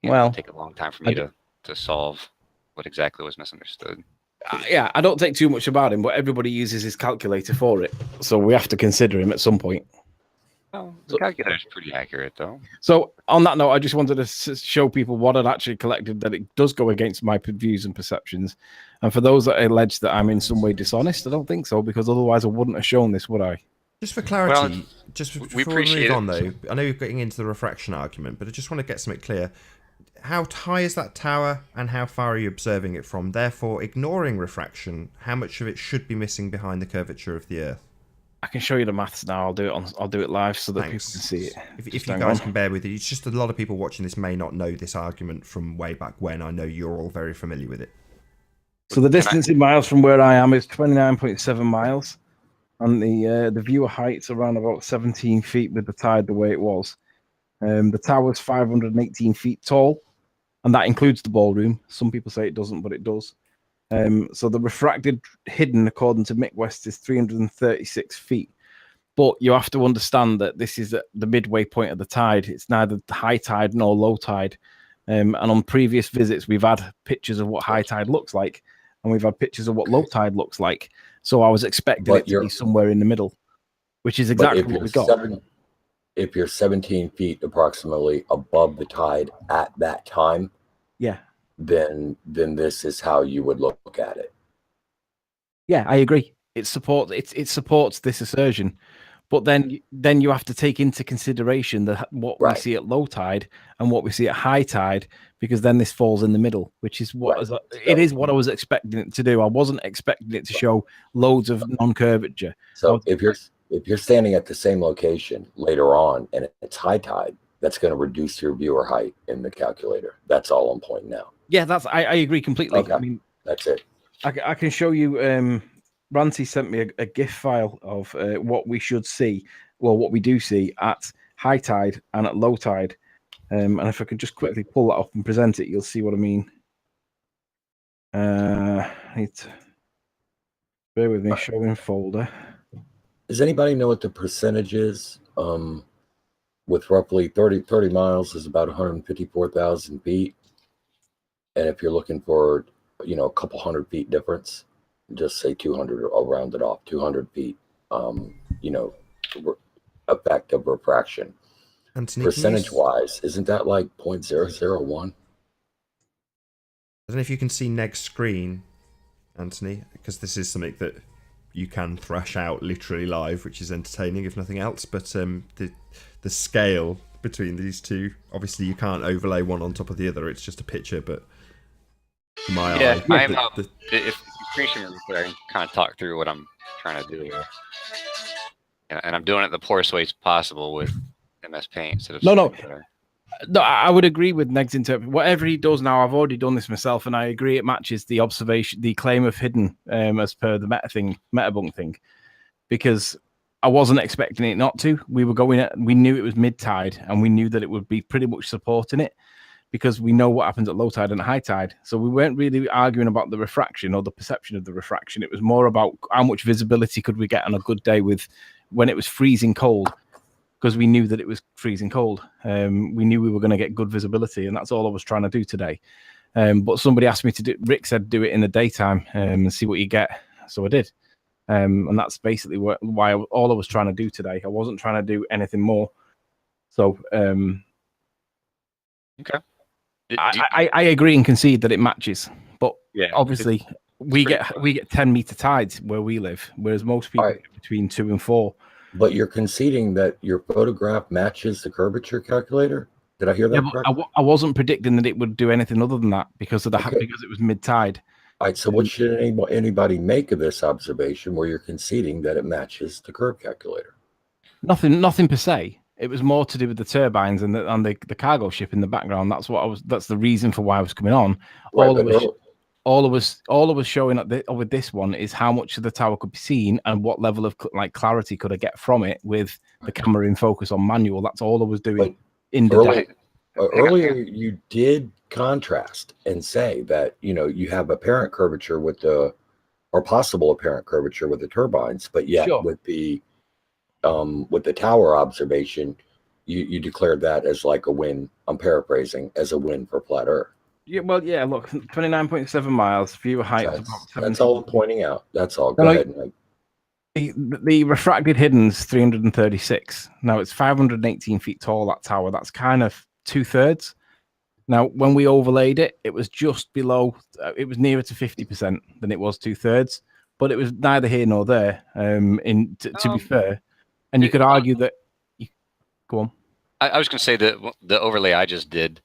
It'll take a long time for me to solve what exactly was misunderstood. Yeah, I don't take too much about him, but everybody uses his calculator for it, so we have to consider him at some point. Well, the calculator's pretty accurate, though. So on that note, I just wanted to show people what I'd actually collected, that it does go against my views and perceptions. And for those that allege that I'm in some way dishonest, I don't think so, because otherwise I wouldn't have shown this, would I? Just for clarity, just before we move on, it. though, I know you're getting into the refraction argument, but I just want to get something clear. how high is that tower and how far are you observing it from? Therefore, ignoring refraction, how much of it should be missing behind the curvature of the Earth? I can show you the maths now. I'll do it live so that Thanks. people can see it. If you guys can bear with it, it's just a lot of people watching this may not know this argument from way back when. I know you're all very familiar with it. So the distance in miles from where I am is 29.7 miles, and the viewer height's around about 17 feet with the tide the way it was. The tower's 518 feet tall, and that includes the ballroom. Some people say it doesn't, but it does. So the refracted hidden, according to Mick West, is 336 feet. But you have to understand that this is at the midway point of the tide. It's neither high tide nor low tide. And on previous visits, we've had pictures of what high tide looks like, and we've had pictures of what low tide looks like. So I was expecting it to be somewhere in the middle, which is exactly what we got. If you're 17 feet approximately above the tide at that time, yeah, then this is how you would look at it. Yeah, I agree. It supports this assertion, but then you have to take into consideration what we see at low tide and what we see at high tide, because then this falls in the middle, which is what it is what I was expecting it to do. I wasn't expecting it to show loads of non-curvature. So if you're standing at the same location later on and it's high tide, that's going to reduce your viewer height in the calculator. That's all I'm pointing out. Yeah, I agree completely. Okay. I mean, that's it. I can show you. Ranty sent me a GIF file of what we should see, well, what we do see at high tide and at low tide. And if I could just quickly pull that up and present it, you'll see what I mean. I need to bear with me. Showing folder. Does anybody know what the percentage is? With roughly 30 miles is about 154,000 feet. And if you're looking for, a couple hundred feet difference, just say 200, I'll round it off, 200 feet, effect of refraction. Anthony, percentage-wise, isn't that like 0.001? I don't know if you can see Neg's screen, Anthony, because this is something that you can thrash out literally live, which is entertaining if nothing else. But the scale between these two, obviously you can't overlay one on top of the other. It's just a picture, but my eye. If you appreciate it, I can kind of talk through what I'm trying to do here. And I'm doing it the poorest ways possible with MS Paint instead of No, I would agree with Neg's interpretation. Whatever he does now, I've already done this myself, and I agree it matches the observation, the claim of hidden, as per the metabunk thing, because I wasn't expecting it not to. We knew it was mid tide, and we knew that it would be pretty much supporting it, because we know what happens at low tide and high tide. So we weren't really arguing about the refraction or the perception of the refraction. It was more about how much visibility could we get on a good day when it was freezing cold, because we knew that it was freezing cold. We knew we were going to get good visibility, and that's all I was trying to do today. But somebody asked me to do, Rick said, do it in the daytime and see what you get. So I did. And that's basically why all I was trying to do today. I wasn't trying to do anything more. So, okay. I agree and concede that it matches, but obviously we get 10 meter tides where we live, whereas most people get between 2 and 4. But you're conceding that your photograph matches the curvature calculator? Did I hear that correctly? I wasn't predicting that it would do anything other than that because of because it was mid tide. All right. So what should anybody make of this observation where you're conceding that it matches the curve calculator? Nothing per se. It was more to do with the turbines and the cargo ship in the background. That's the reason for why I was coming on. All I was showing with this one is how much of the tower could be seen and what level of clarity could I get from it with the camera in focus on manual. That's all I was doing earlier you did contrast and say that you have apparent curvature or possible apparent curvature with the turbines, but yet with the tower observation, you declared that as like a win. I'm paraphrasing, as a win for flat Earth. Yeah, well, yeah. Look, 29.7 miles. Viewer height. That's all I'm pointing out. That's all. Go ahead. The refracted hidden's 336. Now it's 518 feet tall. That tower. That's kind of 2/3. Now, when we overlaid it, it was just below. It was nearer to 50% than it was 2/3. But it was neither here nor there. To be fair, and you could argue that. Go on. I was going to say that the overlay I just did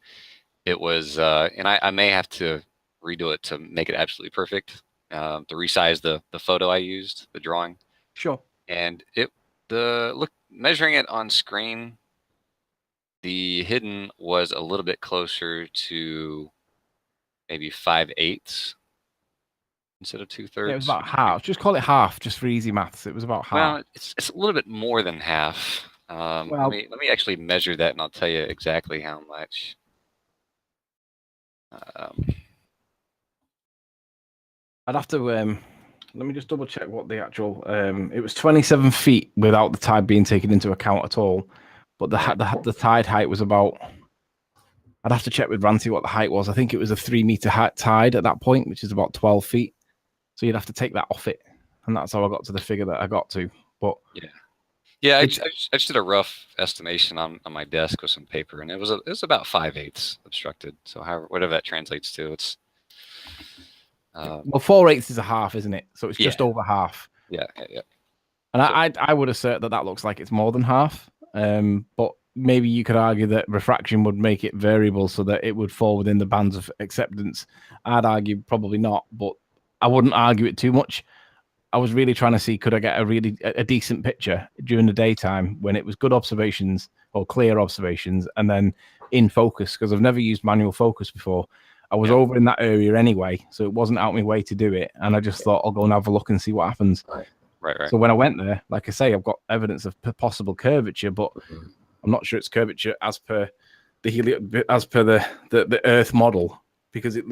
it was, and I may have to redo it to make it absolutely perfect, to resize the photo I used, the drawing. Sure. And measuring it on screen, the hidden was a little bit closer to maybe 5/8 instead of 2/3. Yeah, it was about half. Just call it half, just for easy maths. It was about half. Well, it's a little bit more than half. Well, let me actually measure that, and I'll tell you exactly how much. I'd have to let me just double check what the actual it was 27 feet without the tide being taken into account at all, but the tide height was about. I'd have to check with Ranty what the height was. I think it was a 3 meter tide at that point, which is about 12 feet. So you'd have to take that off it, and that's how I got to the figure that I got to. But yeah, I just did a rough estimation on my desk with some paper, and it was about 5/8 obstructed. So whatever that translates to, it's well, 4/8 is a half, isn't it? So it's just over half. Yeah. And I would assert that looks like it's more than half. But maybe you could argue that refraction would make it variable so that it would fall within the bands of acceptance. I'd argue probably not, but I wouldn't argue it too much. I was really trying to see, could I get a decent picture during the daytime when it was good observations or clear observations and then in focus, because I've never used manual focus before. I was over in that area anyway, so it wasn't out my way to do it. And I just thought I'll go and have a look and see what happens. Right. So when I went there, like I say, I've got evidence of possible curvature, but I'm not sure it's curvature as per the Earth model, because it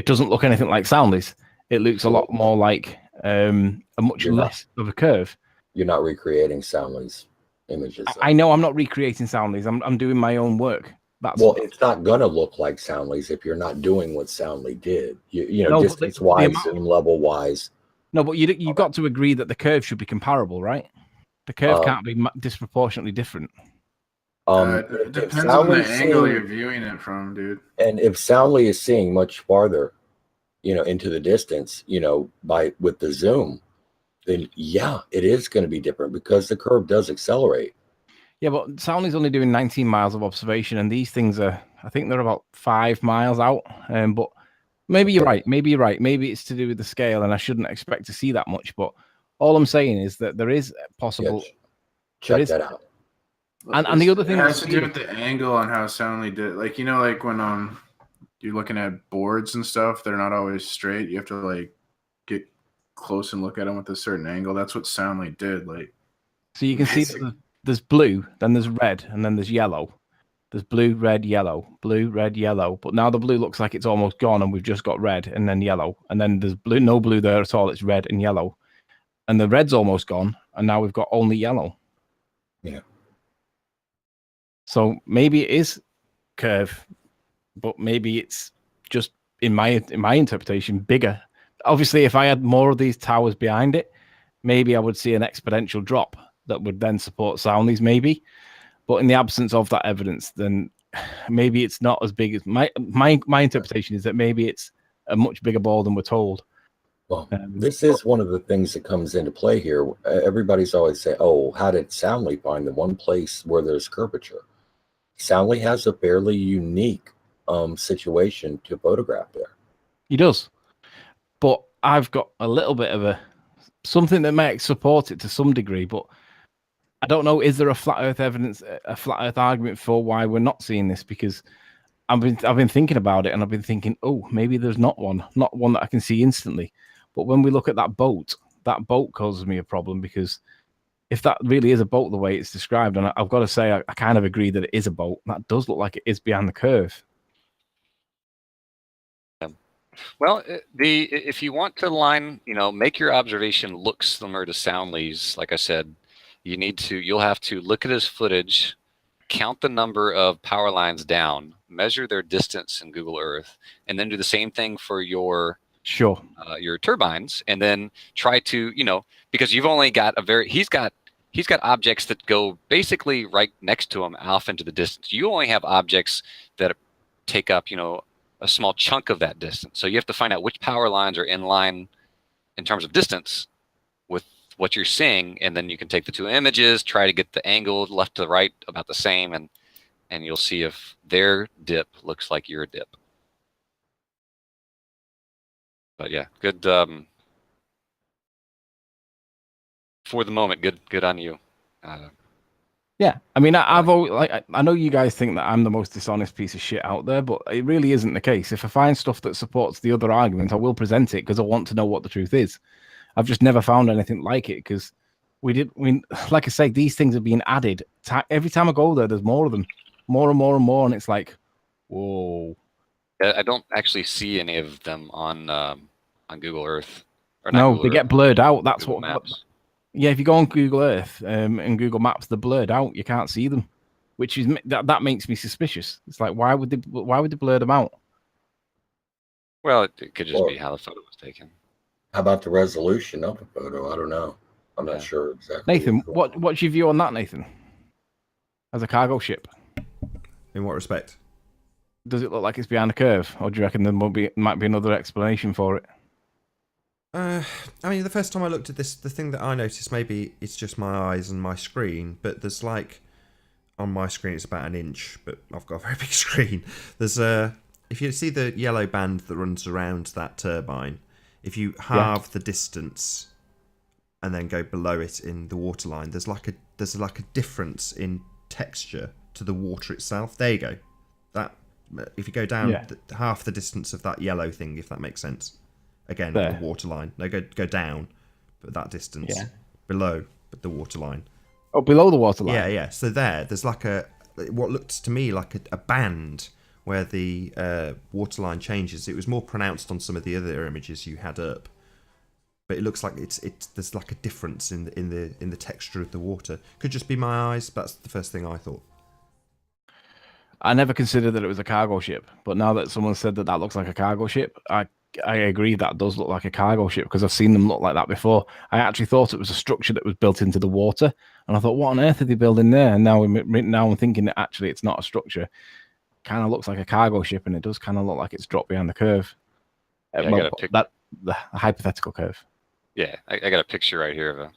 doesn't look anything like Soundly's. It looks a lot more like a much less of a curve. You're not recreating Soundly's images. I know I'm not recreating Soundly's. I'm doing my own work. It's not gonna look like Soundly's if you're not doing what Soundly did. You know, distance wise, zoom level wise. No, but you've got to agree that the curve should be comparable, right? The curve can't be disproportionately different. It depends on the angle you're viewing it from, dude. And if Soundly is seeing much farther, into the distance, with the zoom, then yeah, it is going to be different because the curve does accelerate. Yeah, but Soundly's only doing 19 miles of observation, and these things I think they're about 5 miles out. But maybe you're right. Maybe it's to do with the scale, and I shouldn't expect to see that much. But all I'm saying is that there is possible. Check that out. And the other thing has to do with the angle on how Soundly did. Like, like when you're looking at boards and stuff, they're not always straight. You have to get close and look at them with a certain angle. That's what Soundly did. So you can see that there's blue, then there's red, and then there's yellow. There's blue, red, yellow, blue, red, yellow. But now the blue looks like it's almost gone, and we've just got red and then yellow. And then there's no blue there at all. It's red and yellow. And the red's almost gone, and now we've got only yellow. Yeah. So maybe it is curve, but maybe it's just in my interpretation bigger. Obviously, if I had more of these towers behind it, maybe I would see an exponential drop that would then support Soundly's, maybe. But in the absence of that evidence, then maybe it's not as big as my interpretation is that maybe it's a much bigger ball than we're told. Well, this is one of the things that comes into play here. Everybody's always say, "Oh, how did Soundly find the one place where there's curvature?" Soundly has a fairly unique situation to photograph there. He does, but I've got a little bit of something that might support it to some degree, but I don't know. Is there a flat Earth argument for why we're not seeing this? Because I've been thinking about it, and I've been thinking, oh, maybe there's not one that I can see instantly. But when we look at that boat causes me a problem, because if that really is a boat the way it's described, and I've got to say, I kind of agree that it is a boat. That does look like it is behind the curve. Well, if you want to make your observation look similar to Soundly's, like I said, you'll have to look at his footage, count the number of power lines down, measure their distance in Google Earth, and then do the same thing for your turbines, and then try to, because you've only got he's got objects that go basically right next to him off into the distance. You only have objects that take up, a small chunk of that distance. So you have to find out which power lines are in line in terms of distance with what you're seeing, and then you can take the two images, try to get the angle left to right about the same, and and you'll see if their dip looks like your dip. But yeah, good. For the moment, good on you. Yeah, I mean, I've always I know you guys think that I'm the most dishonest piece of shit out there, but it really isn't the case. If I find stuff that supports the other argument, I will present it because I want to know what the truth is. I've just never found anything like it because like I say, these things are being added. Every time I go there, there's more of them, more and more and more, and it's like, whoa. I don't actually see any of them on Google Earth. Or No, Google they Earth, get blurred out. That's Google what. Maps. Yeah, if you go on Google Earth and Google Maps, they're blurred out. You can't see them, which is that makes me suspicious. It's like, why would they blur them out? Well, it could just be how the photo was taken. How about the resolution of the photo? I don't know. I'm not sure exactly. Nathan, what's your view on that, Nathan? As a cargo ship, in what respect? Does it look like it's behind a curve, or do you reckon there might be another explanation for it? I mean, the first time I looked at this, the thing that I noticed, maybe it's just my eyes and my screen, but there's like, on my screen it's about an inch, but I've got a very big screen. There's if you see the yellow band that runs around that turbine, if you halve the distance and then go below it in the waterline, there's like a difference in texture to the water itself. There you go. That if you go down half the distance of that yellow thing, if that makes sense. Again, the waterline. No, go down, but that distance below the waterline. Oh, below the waterline. Yeah. So there's like what looked to me like a band where the waterline changes. It was more pronounced on some of the other images you had up, but it looks like there's like a difference in the texture of the water. Could just be my eyes. That's the first thing I thought. I never considered that it was a cargo ship, but now that someone said that looks like a cargo ship, I agree that does look like a cargo ship because I've seen them look like that before. I actually thought it was a structure that was built into the water, and I thought, what on earth are they building there? And now I'm thinking that actually it's not a structure. Kind of looks like a cargo ship, and it does kind of look like it's dropped behind the curve. Yeah, the hypothetical curve. Yeah, I got a picture right here of a.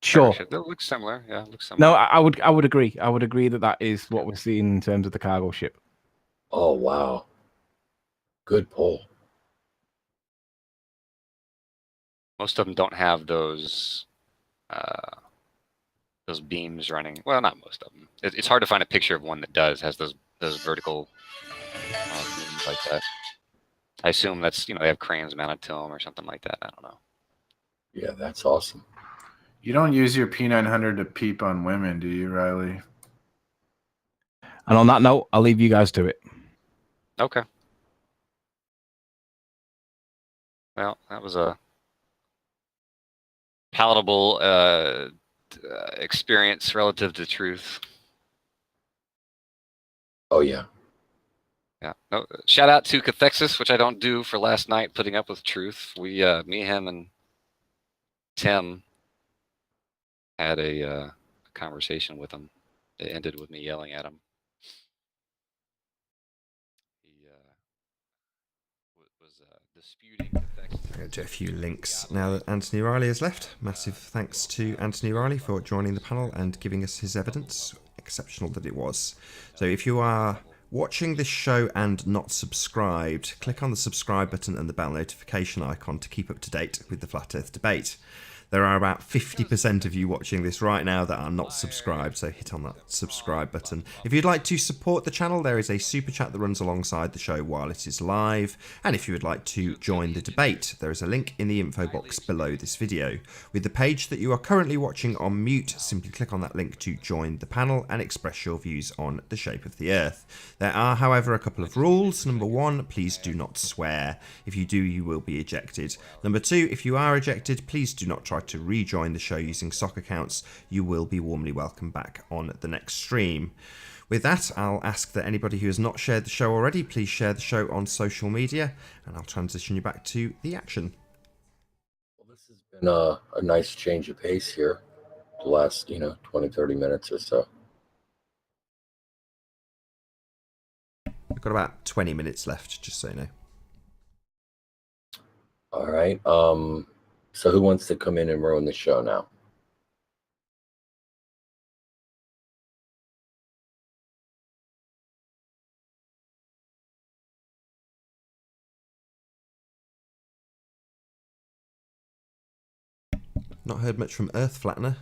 Sure. That looks similar. Yeah, it looks similar. No, I would agree. I would agree that is what we're seeing in terms of the cargo ship. Oh wow, good pull. Most of them don't have those beams running. Well, not most of them. It's hard to find a picture of one that has those vertical beams like that. I assume that's they have cranes mounted to them or something like that. I don't know. Yeah, that's awesome. You don't use your P900 to peep on women, do you, Riley? And on that note, I'll leave you guys to it. Okay. Well, that was a palatable experience relative to truth. Oh yeah. Yeah. No, shout out to Cathexis, which I don't do, for last night putting up with truth. We, me, him, and Tim had a conversation with him. It ended with me yelling at him. He was disputing Cathexis. I'll go to a few links now that Anthony Riley has left. Massive thanks to Anthony Riley for joining the panel and giving us his evidence. Exceptional that it was. So if you are watching this show and not subscribed, click on the subscribe button and the bell notification icon to keep up to date with the Flat Earth debate. There are about 50% of you watching this right now that are not subscribed, so hit on that subscribe button. If you'd like to support the channel, there is a super chat that runs alongside the show while it is live. And if you would like to join the debate, there is a link in the info box below this video. With the page that you are currently watching on mute, simply click on that link to join the panel and express your views on the shape of the Earth. There are, however, a couple of rules. Number 1, please do not swear. If you do, you will be ejected. Number 2, if you are ejected, please do not try to rejoin the show using sock accounts. You will be warmly welcome back on the next stream. With that, I'll ask that anybody who has not shared the show already, please share the show on social media, and I'll transition you back to the action. Well, this has been a nice change of pace here the last 20-30 minutes or so. We've got about 20 minutes left, just so you know. All right. So who wants to come in and ruin the show now? Not heard much from Earth Flattener.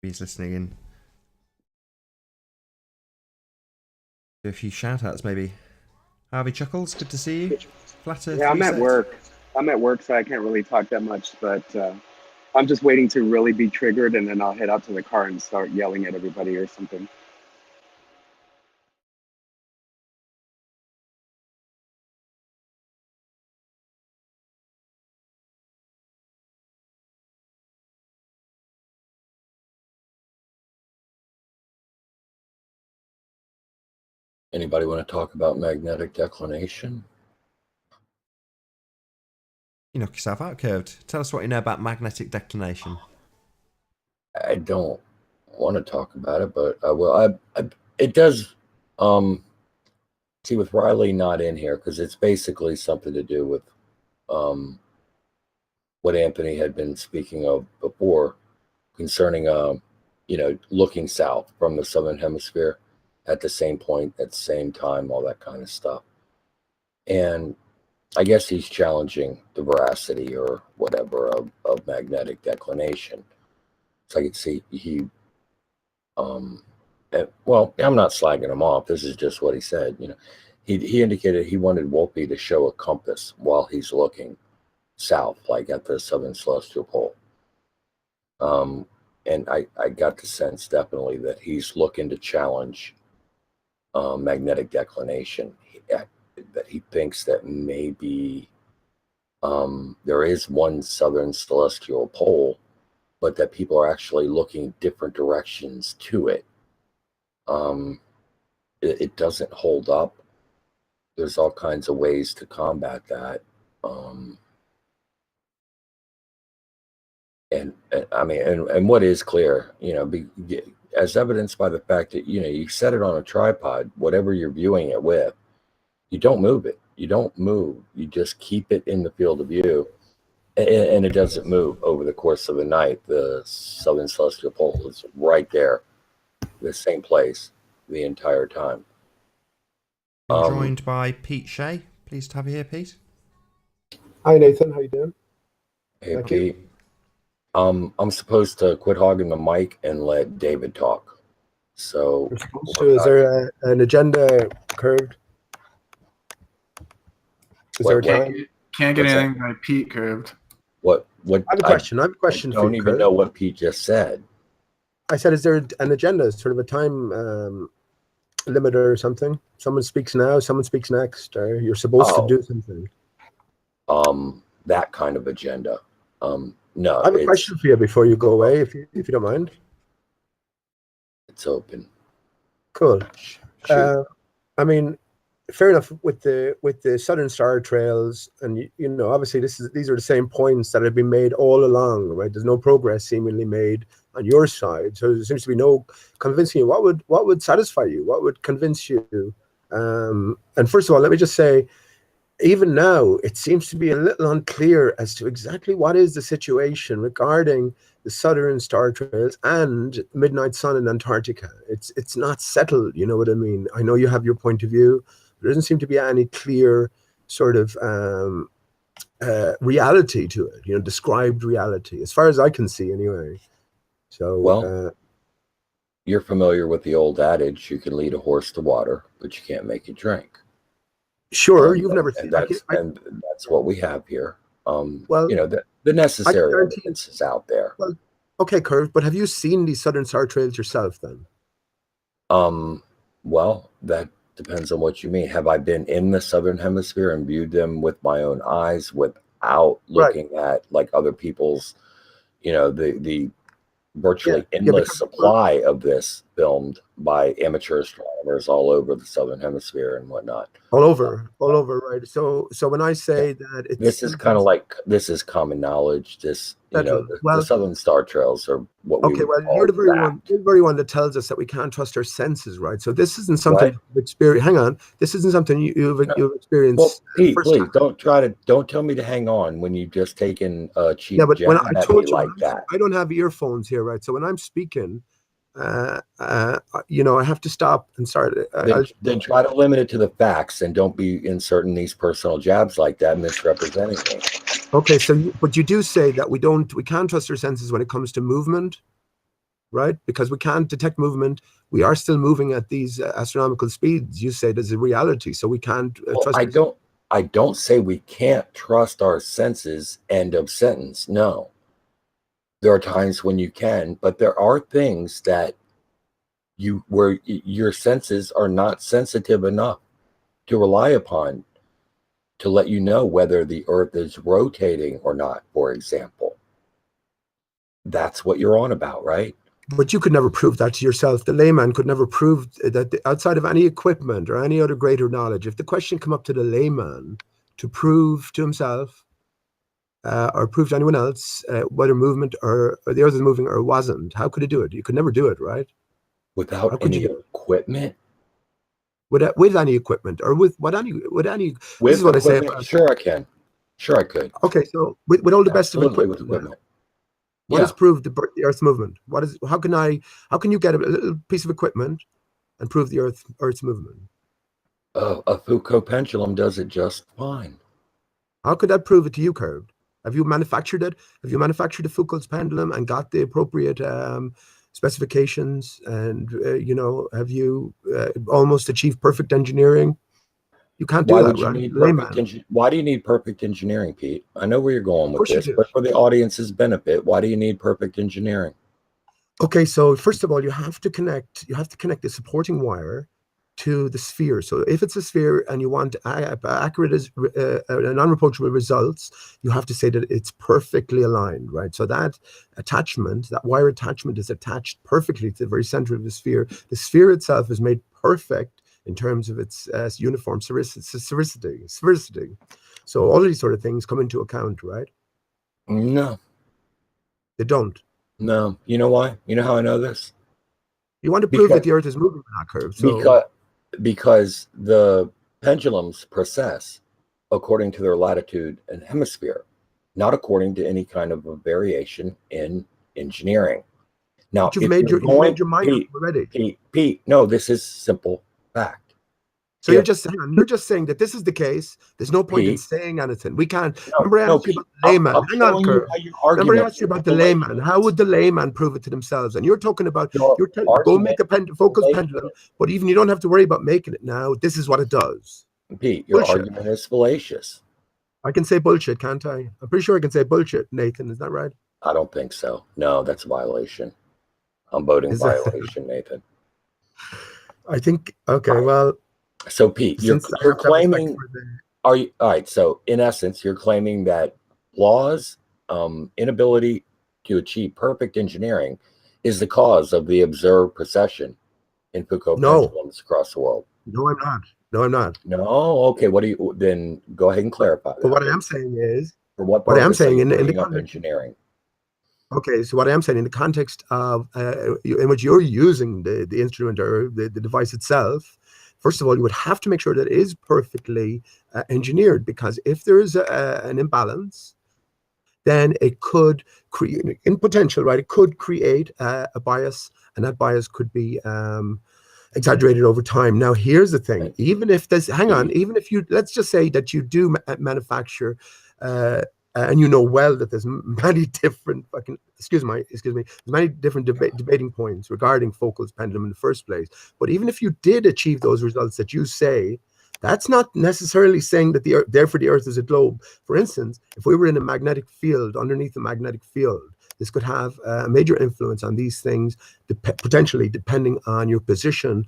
He's listening in. Do a few shout outs maybe. Harvey Chuckles, good to see you. Flat Earth Yeah, I'm at Reset. work. I'm at work, so I can't really talk that much, but I'm just waiting to really be triggered, and then I'll head out to the car and start yelling at everybody or something. Anybody want to talk about magnetic declination? You knock yourself out, Curved. Tell us what you know about magnetic declination. I don't want to talk about it, but I will. It does. See, with Riley not in here, because it's basically something to do with what Anthony had been speaking of before concerning looking south from the southern hemisphere at the same point, at the same time, all that kind of stuff. And I guess he's challenging the veracity or whatever of magnetic declination. So I could see well, I'm not slagging him off. This is just what he said. He indicated he wanted Wolpe to show a compass while he's looking south, like at the southern celestial pole. And I got the sense definitely that he's looking to challenge magnetic declination. That he thinks that maybe there is one southern celestial pole, but that people are actually looking different directions to it. It doesn't hold up. There's all kinds of ways to combat that. And what is clear, as evidenced by the fact that, you set it on a tripod, whatever you're viewing it with, you don't move it. You don't move. You just keep it in the field of view, and it doesn't move over the course of the night. The southern celestial pole is right there, the same place the entire time. I'm joined by Pete Shea. Pleased to have you here, Pete. Hi, Nathan. How you doing? Hey, Pete. I'm supposed to quit hogging the mic and let David talk. So, is there an agenda curved? Is there a time? Can't get anything by Pete Curved. What? I have a question. I don't even know what Pete just said. I said, is there an agenda, sort of a time limit or something? Someone speaks now, someone speaks next, or you're supposed to do something. That kind of agenda. No. I have a question for you before you go away, if you don't mind. It's open. Cool. Fair enough with the Southern Star Trails, and obviously these are the same points that have been made all along, right? There's no progress seemingly made on your side, so there seems to be no convincing you. What would satisfy you? What would convince you? And first of all, let me just say, even now, it seems to be a little unclear as to exactly what is the situation regarding the Southern Star Trails and Midnight Sun in Antarctica. It's not settled, you know what I mean? I know you have your point of view. There doesn't seem to be any clear sort of reality to it, described reality, as far as I can see anyway. So, you're familiar with the old adage, you can lead a horse to water, but you can't make it drink. Sure, you've never seen that. And that's what we have here. The necessary evidence is out there. Well, okay, Curve, but have you seen these Southern Star Trails yourself then? Well, that depends on what you mean. Have I been in the Southern Hemisphere and viewed them with my own eyes without looking at like other people's, the virtually endless supply of this filmed by amateur astronomers all over the Southern Hemisphere and whatnot. All over, right? So when I say that it's, this is kind of like, this is common knowledge. This, the Southern Star Trails are what we you're the very one that tells us that we can't trust our senses, right? So this isn't something you've experienced. Hang on, this isn't something you've experienced. Well, Pete, please don't tell me to hang on when you've just taken a cheap jab at me like that. I don't have earphones here, right? So when I'm speaking, I have to stop and start. Then try to limit it to the facts and don't be inserting these personal jabs like that, misrepresenting me. Okay, so but you do say that we can't trust our senses when it comes to movement, right? Because we can't detect movement. We are still moving at these astronomical speeds. You say there's a reality, so we can't trust. I don't say we can't trust our senses. End of sentence. No. There are times when you can, but there are things that where your senses are not sensitive enough to rely upon to let you know whether the Earth is rotating or not, for example. That's what you're on about, right? But you could never prove that to yourself. The layman could never prove that outside of any equipment or any other greater knowledge. If the question come up to the layman to prove to himself or prove to anyone else whether movement or the Earth is moving or wasn't, how could he do it? You could never do it, right? Without any equipment? With any equipment or with any this is what I say about, sure I can. Sure I could. Okay, so with all the best of Absolutely, equipment. What has proved the Earth's movement? How can you get a little piece of equipment and prove the Earth's movement? A Foucault pendulum does it just fine. How could that prove it to you, Curved? Have you manufactured it? Have you manufactured a Foucault's pendulum and got the appropriate specifications? And have you almost achieved perfect engineering? You can't do that, right? Why do you need perfect engineering, Pete? I know where you're going with this, but for the audience's benefit, why do you need perfect engineering? Okay, so first of all, you have to connect the supporting wire to the sphere. So if it's a sphere and you want accurate and unapproachable results, you have to say that it's perfectly aligned, right? So that wire attachment is attached perfectly to the very center of the sphere. The sphere itself is made perfect in terms of its uniform sphericity. So all of these sort of things come into account, right? No. They don't. No. You know why? You know how I know this? You want to prove that the Earth is moving on that curve. So because the pendulums process according to their latitude and hemisphere, not according to any kind of a variation in engineering. Now, you've made your mind up already. Pete, no, this is simple fact. So you're just saying that this is the case. There's no point in saying anything. We can't. Remember, I asked you about the layman. Hang on, Kurt. Remember, I asked you about the layman. How would the layman prove it to themselves? And you're talking about go make a focus pendulum, but even you don't have to worry about making it now. This is what it does. Pete, your argument is fallacious. I can say bullshit, can't I? I'm pretty sure I can say bullshit, Nathan. Is that right? I don't think so. No, that's a violation. I'm voting violation, Nathan. I think. Okay, well. So Pete, you're claiming, all right, so in essence, you're claiming that Law's inability to achieve perfect engineering is the cause of the observed precession in Foucault pendulums across the world. No, I'm not. No, I'm not. No, okay, then go ahead and clarify that. But what I am saying is, for what I am saying in the engineering. Okay, so what I am saying in the context of in which you're using the instrument or the device itself, first of all, you would have to make sure that it is perfectly engineered, because if there is an imbalance, then it could create, in potential, right? It could create a bias, and that bias could be exaggerated over time. Now, here's the thing: even if there's, even if you, let's just say that you do manufacture. And you know well that there's many different many different debating points regarding Foucault's pendulum in the first place. But even if you did achieve those results that you say, that's not necessarily saying that therefore the Earth is a globe. For instance, if we were in a magnetic field, underneath a magnetic field, this could have a major influence on these things, potentially depending on your position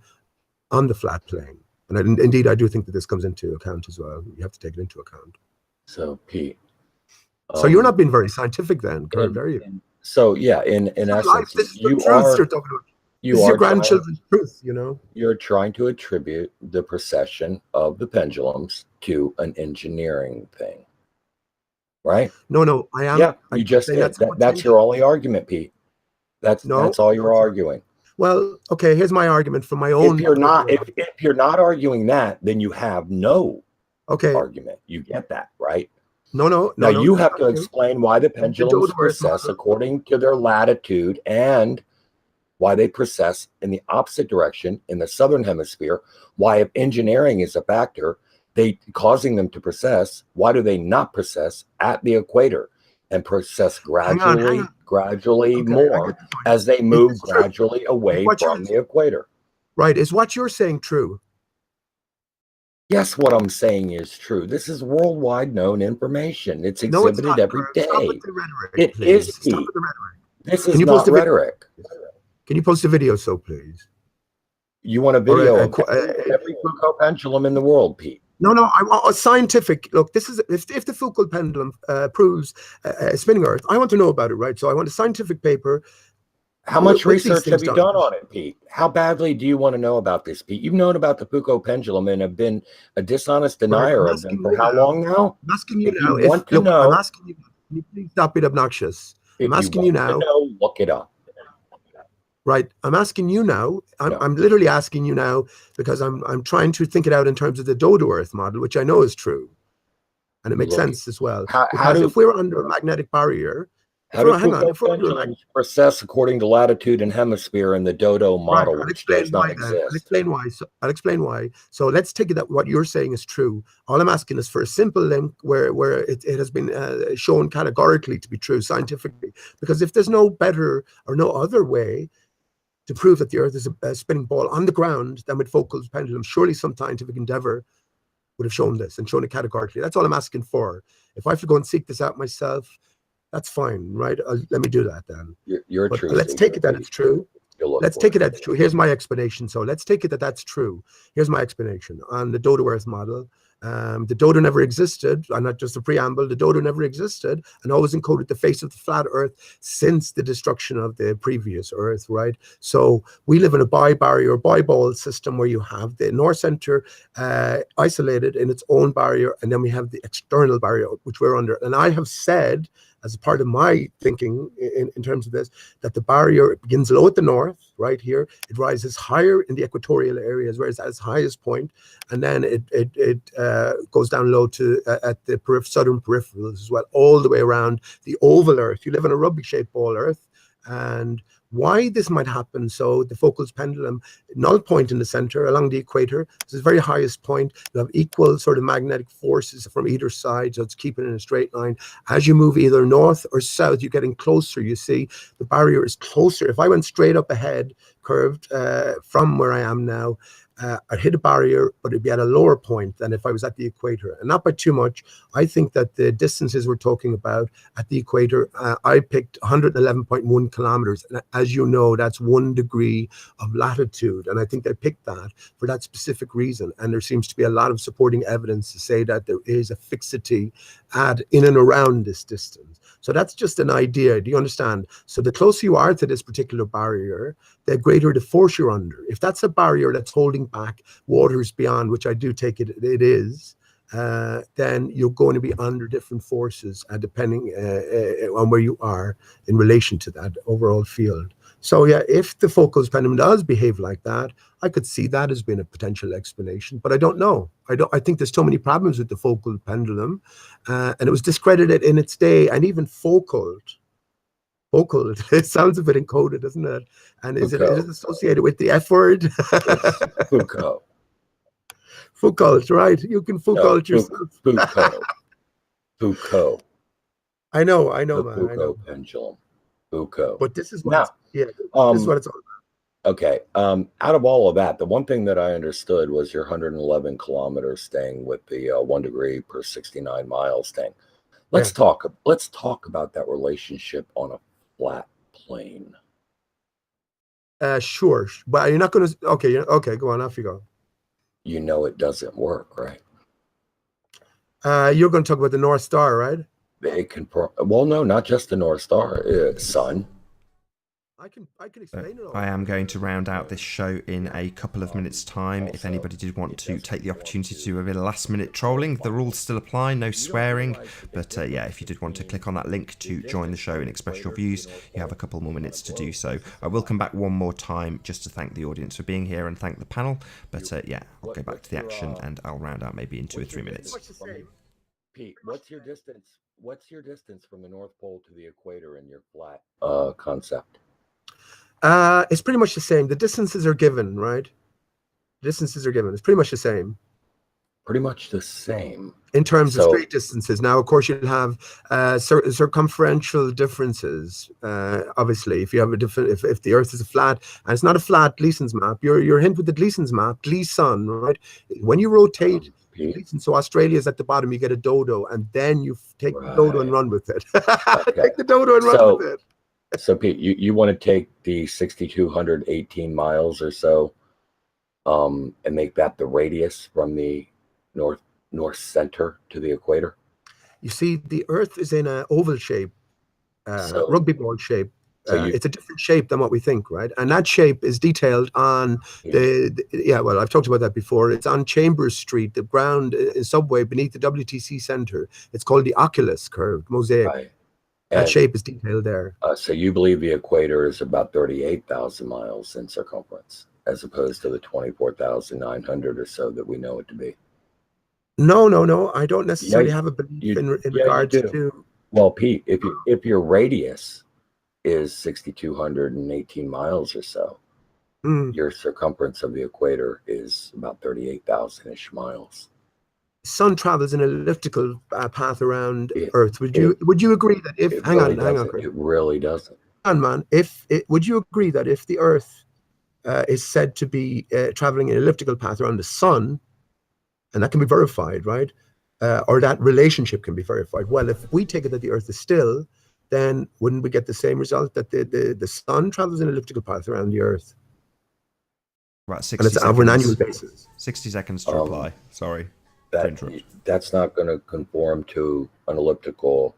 on the flat plane. And indeed, I do think that this comes into account as well. You have to take it into account. So, Pete. So you're not being very scientific then, Kurt, are you? So yeah, in essence, this is the truth you're talking about. This is your grandchildren's truth, you know. You're trying to attribute the precession of the pendulums to an engineering thing, right? No, I am. Yeah, you just did. That's your only argument, Pete. That's all you're arguing. Well, okay. Here's my argument from my own. If you're not arguing that, then you have no argument. You get that, right? No. Now you have to explain why the pendulums precess according to their latitude and why they precess in the opposite direction in the southern hemisphere. Why, if engineering is a factor, they causing them to precess. Why do they not precess at the equator and precess gradually, Okay, more as they move gradually away from the equator? Right. Is what you're saying true? Yes, what I'm saying is true. This is worldwide known information. It's exhibited every day. Stop with the rhetoric, It please. is, Stop Pete. with the rhetoric. This is not rhetoric. Can you post a video, so please? You want a video of every Foucault pendulum in the world, Pete? No, I want a scientific look. This is if the Foucault pendulum proves a spinning Earth, I want to know about it, right? So I want a scientific paper. How much research have you done on it, Pete? How badly do you want to know about this, Pete? You've known about the Foucault pendulum and have been a dishonest denier of them for how long now? I'm asking you if now. You want to know, I'm asking you. Can you please stop being obnoxious? I'm asking you now. Look it up. Right. I'm asking you now. I'm literally asking you now because I'm trying to think it out in terms of the dodo Earth model, which I know is true, and it makes sense as well. Because if we're under a magnetic barrier. How do Foucault pendulums precess according to latitude and hemisphere in the dodo model, which does not exist? I'll explain why. So let's take it that what you're saying is true. All I'm asking is for a simple link where it has been shown categorically to be true scientifically. Because if there's no better or no other way to prove that the Earth is a spinning ball on the ground than with Foucault's pendulum, surely some scientific endeavor would have shown this and shown it categorically. That's all I'm asking for. If I have to go and seek this out myself, that's fine, right? Let me do that then. You're true. Let's take it that it's true. Let's take it that it's true. Here's my explanation. So let's take it that that's true. Here's my explanation on the dodo Earth model. The dodo never existed, and not just a preamble. The dodo never existed and always encoded the face of the flat Earth since the destruction of the previous Earth, right? So we live in a bi-barrier, bi-ball system where you have the north center isolated in its own barrier, and then we have the external barrier, which we're under. And I have said, as a part of my thinking in terms of this, that the barrier begins low at the north, right here. It rises higher in the equatorial areas, where it's at its highest point, and then it goes down low to at the southern peripherals as well, all the way around the oval Earth. You live on a rugby-shaped ball Earth, and why this might happen. So the Foucault's pendulum, null point in the center along the equator, this is the very highest point. You have equal sort of magnetic forces from either side, so it's keeping it in a straight line. As you move either north or south, you're getting closer. You see the barrier is closer. If I went straight up ahead, curved from where I am now, I'd hit a barrier, but it'd be at a lower point than if I was at the equator, and not by too much. I think that the distances we're talking about at the equator, I picked 111.1 kilometers, and as you know, that's 1 degree of latitude, and I think they picked that for that specific reason. And there seems to be a lot of supporting evidence to say that there is a fixity in and around this distance. So that's just an idea. Do you understand? So the closer you are to this particular barrier, the greater the force you're under. If that's a barrier that's holding back waters beyond, which I do take it is, then you're going to be under different forces depending on where you are in relation to that overall field. So yeah, if the Foucault's pendulum does behave like that, I could see that as being a potential explanation, but I don't know. I think there's so many problems with the Foucault pendulum, and it was discredited in its day, and even Foucault, it sounds a bit encoded, doesn't it? And is it associated with the F word? Yes, Foucault. Foucault, right? You can Foucault yourself. Foucault. I know, the man. Foucault I know. pendulum. Foucault. But this is what Now, this is what it's all about. Okay. Out of all of that, the one thing that I understood was your 111 kilometers thing with the 1 degree per 69 miles thing. Let's talk about that relationship on a flat plane. Sure, but you're not going to. Okay, go on. Off you go. You know it doesn't work, right? You're going to talk about the North Star, right? It can. Well, no, not just the North Star. Sun. I can explain it all. I am going to round out this show in a couple of minutes' time. If anybody did want to take the opportunity to do a bit of last-minute trolling, the rules still apply, no swearing. But yeah, if you did want to click on that link to join the show and express your views, you have a couple more minutes to do so. I will come back one more time just to thank the audience for being here and thank the panel. But yeah, I'll go back to the action and I'll round out maybe in 2 or 3 minutes. Pete, what's your distance? What's your distance from the North Pole to the equator in your flat concept? It's pretty much the same. The distances are given, right? Distances are given. It's pretty much the same. pretty much the same in terms of straight distances. Now, of course, you'll have circumferential differences. Obviously, if you have a different, if the Earth is a flat, and it's not a flat Gleason's map, your hint with the Gleason's map, Gleason, right? When you rotate Gleason, so Australia is at the bottom, you get a dodo, and then you take the dodo and run with it. Take the dodo and run with it. So, Pete, you want to take the 6,218 miles or so, and make that the radius from the north center to the equator? You see, the Earth is in an oval shape, rugby ball shape. It's a different shape than what we think, right? And that shape is detailed on well, I've talked about that before. It's on Chambers Street, the ground subway beneath the WTC Center. It's called the Oculus curved mosaic. Right. That shape is detailed there. So you believe the equator is about 38,000 miles in circumference, as opposed to the 24,900 or so that we know it to be? No. I don't necessarily have a belief in regards to. Well, Pete, if your radius is 6,218 miles or so, your circumference of the equator is about 38,000-ish miles. Sun travels in an elliptical path around Earth. Would you agree that if hang on, it really doesn't. Hang on, man. Would you agree that if the Earth is said to be traveling an elliptical path around the Sun, and that can be verified, right? Or that relationship can be verified. Well, if we take it that the Earth is still, then wouldn't we get the same result that the Sun travels an elliptical path around the Earth? Right, 60 and it's seconds. over an annual basis. 60 seconds to reply. Sorry. That's not going to conform to an elliptical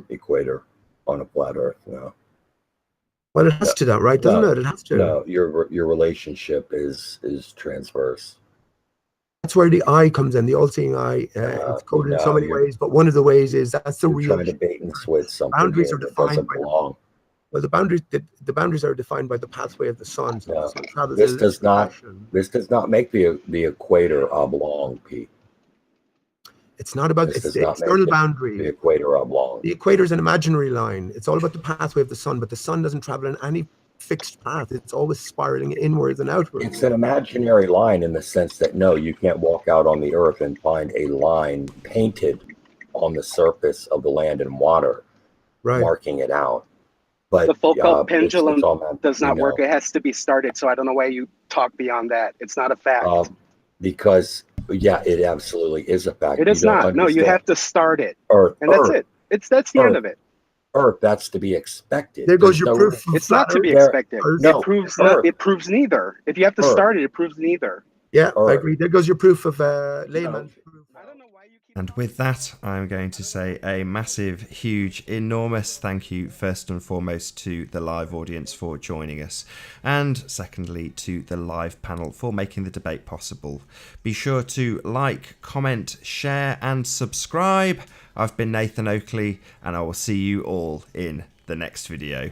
equator on a flat Earth, no. Well, it has to that, right? Doesn't it? It has to. No, your relationship is transverse. That's where the eye comes in, the all-seeing eye. It's coded in so many ways, but one of the ways is that's the real. Trying to bait and switch something. Boundaries are defined by belong. Well, the boundaries are defined by the pathway of the sun. So the sun this does not make the equator oblong, Pete. It's not about the external boundary. The equator oblong. The equator is an imaginary line. It's all about the pathway of the sun, but the sun doesn't travel in any fixed path. It's always spiraling inwards and outwards. It's an imaginary line in the sense that no, you can't walk out on the earth and find a line painted on the surface of the land and water, marking it out. But the Foucault pendulum does not work. It has to be started. So I don't know why you talk beyond that. It's not a fact. Because it absolutely is a fact. It is not. No, you have to start it. That's it. That's the end of it. Earth, that's to be expected. There goes your proof. It's not to be expected. No, it proves neither. If you have to start it, it proves neither. Yeah, I agree. There goes your proof of layman. And with that, I'm going to say a massive, huge, enormous thank you, first and foremost, to the live audience for joining us, and secondly, to the live panel for making the debate possible. Be sure to like, comment, share, and subscribe. I've been Nathan Oakley, and I will see you all in the next video.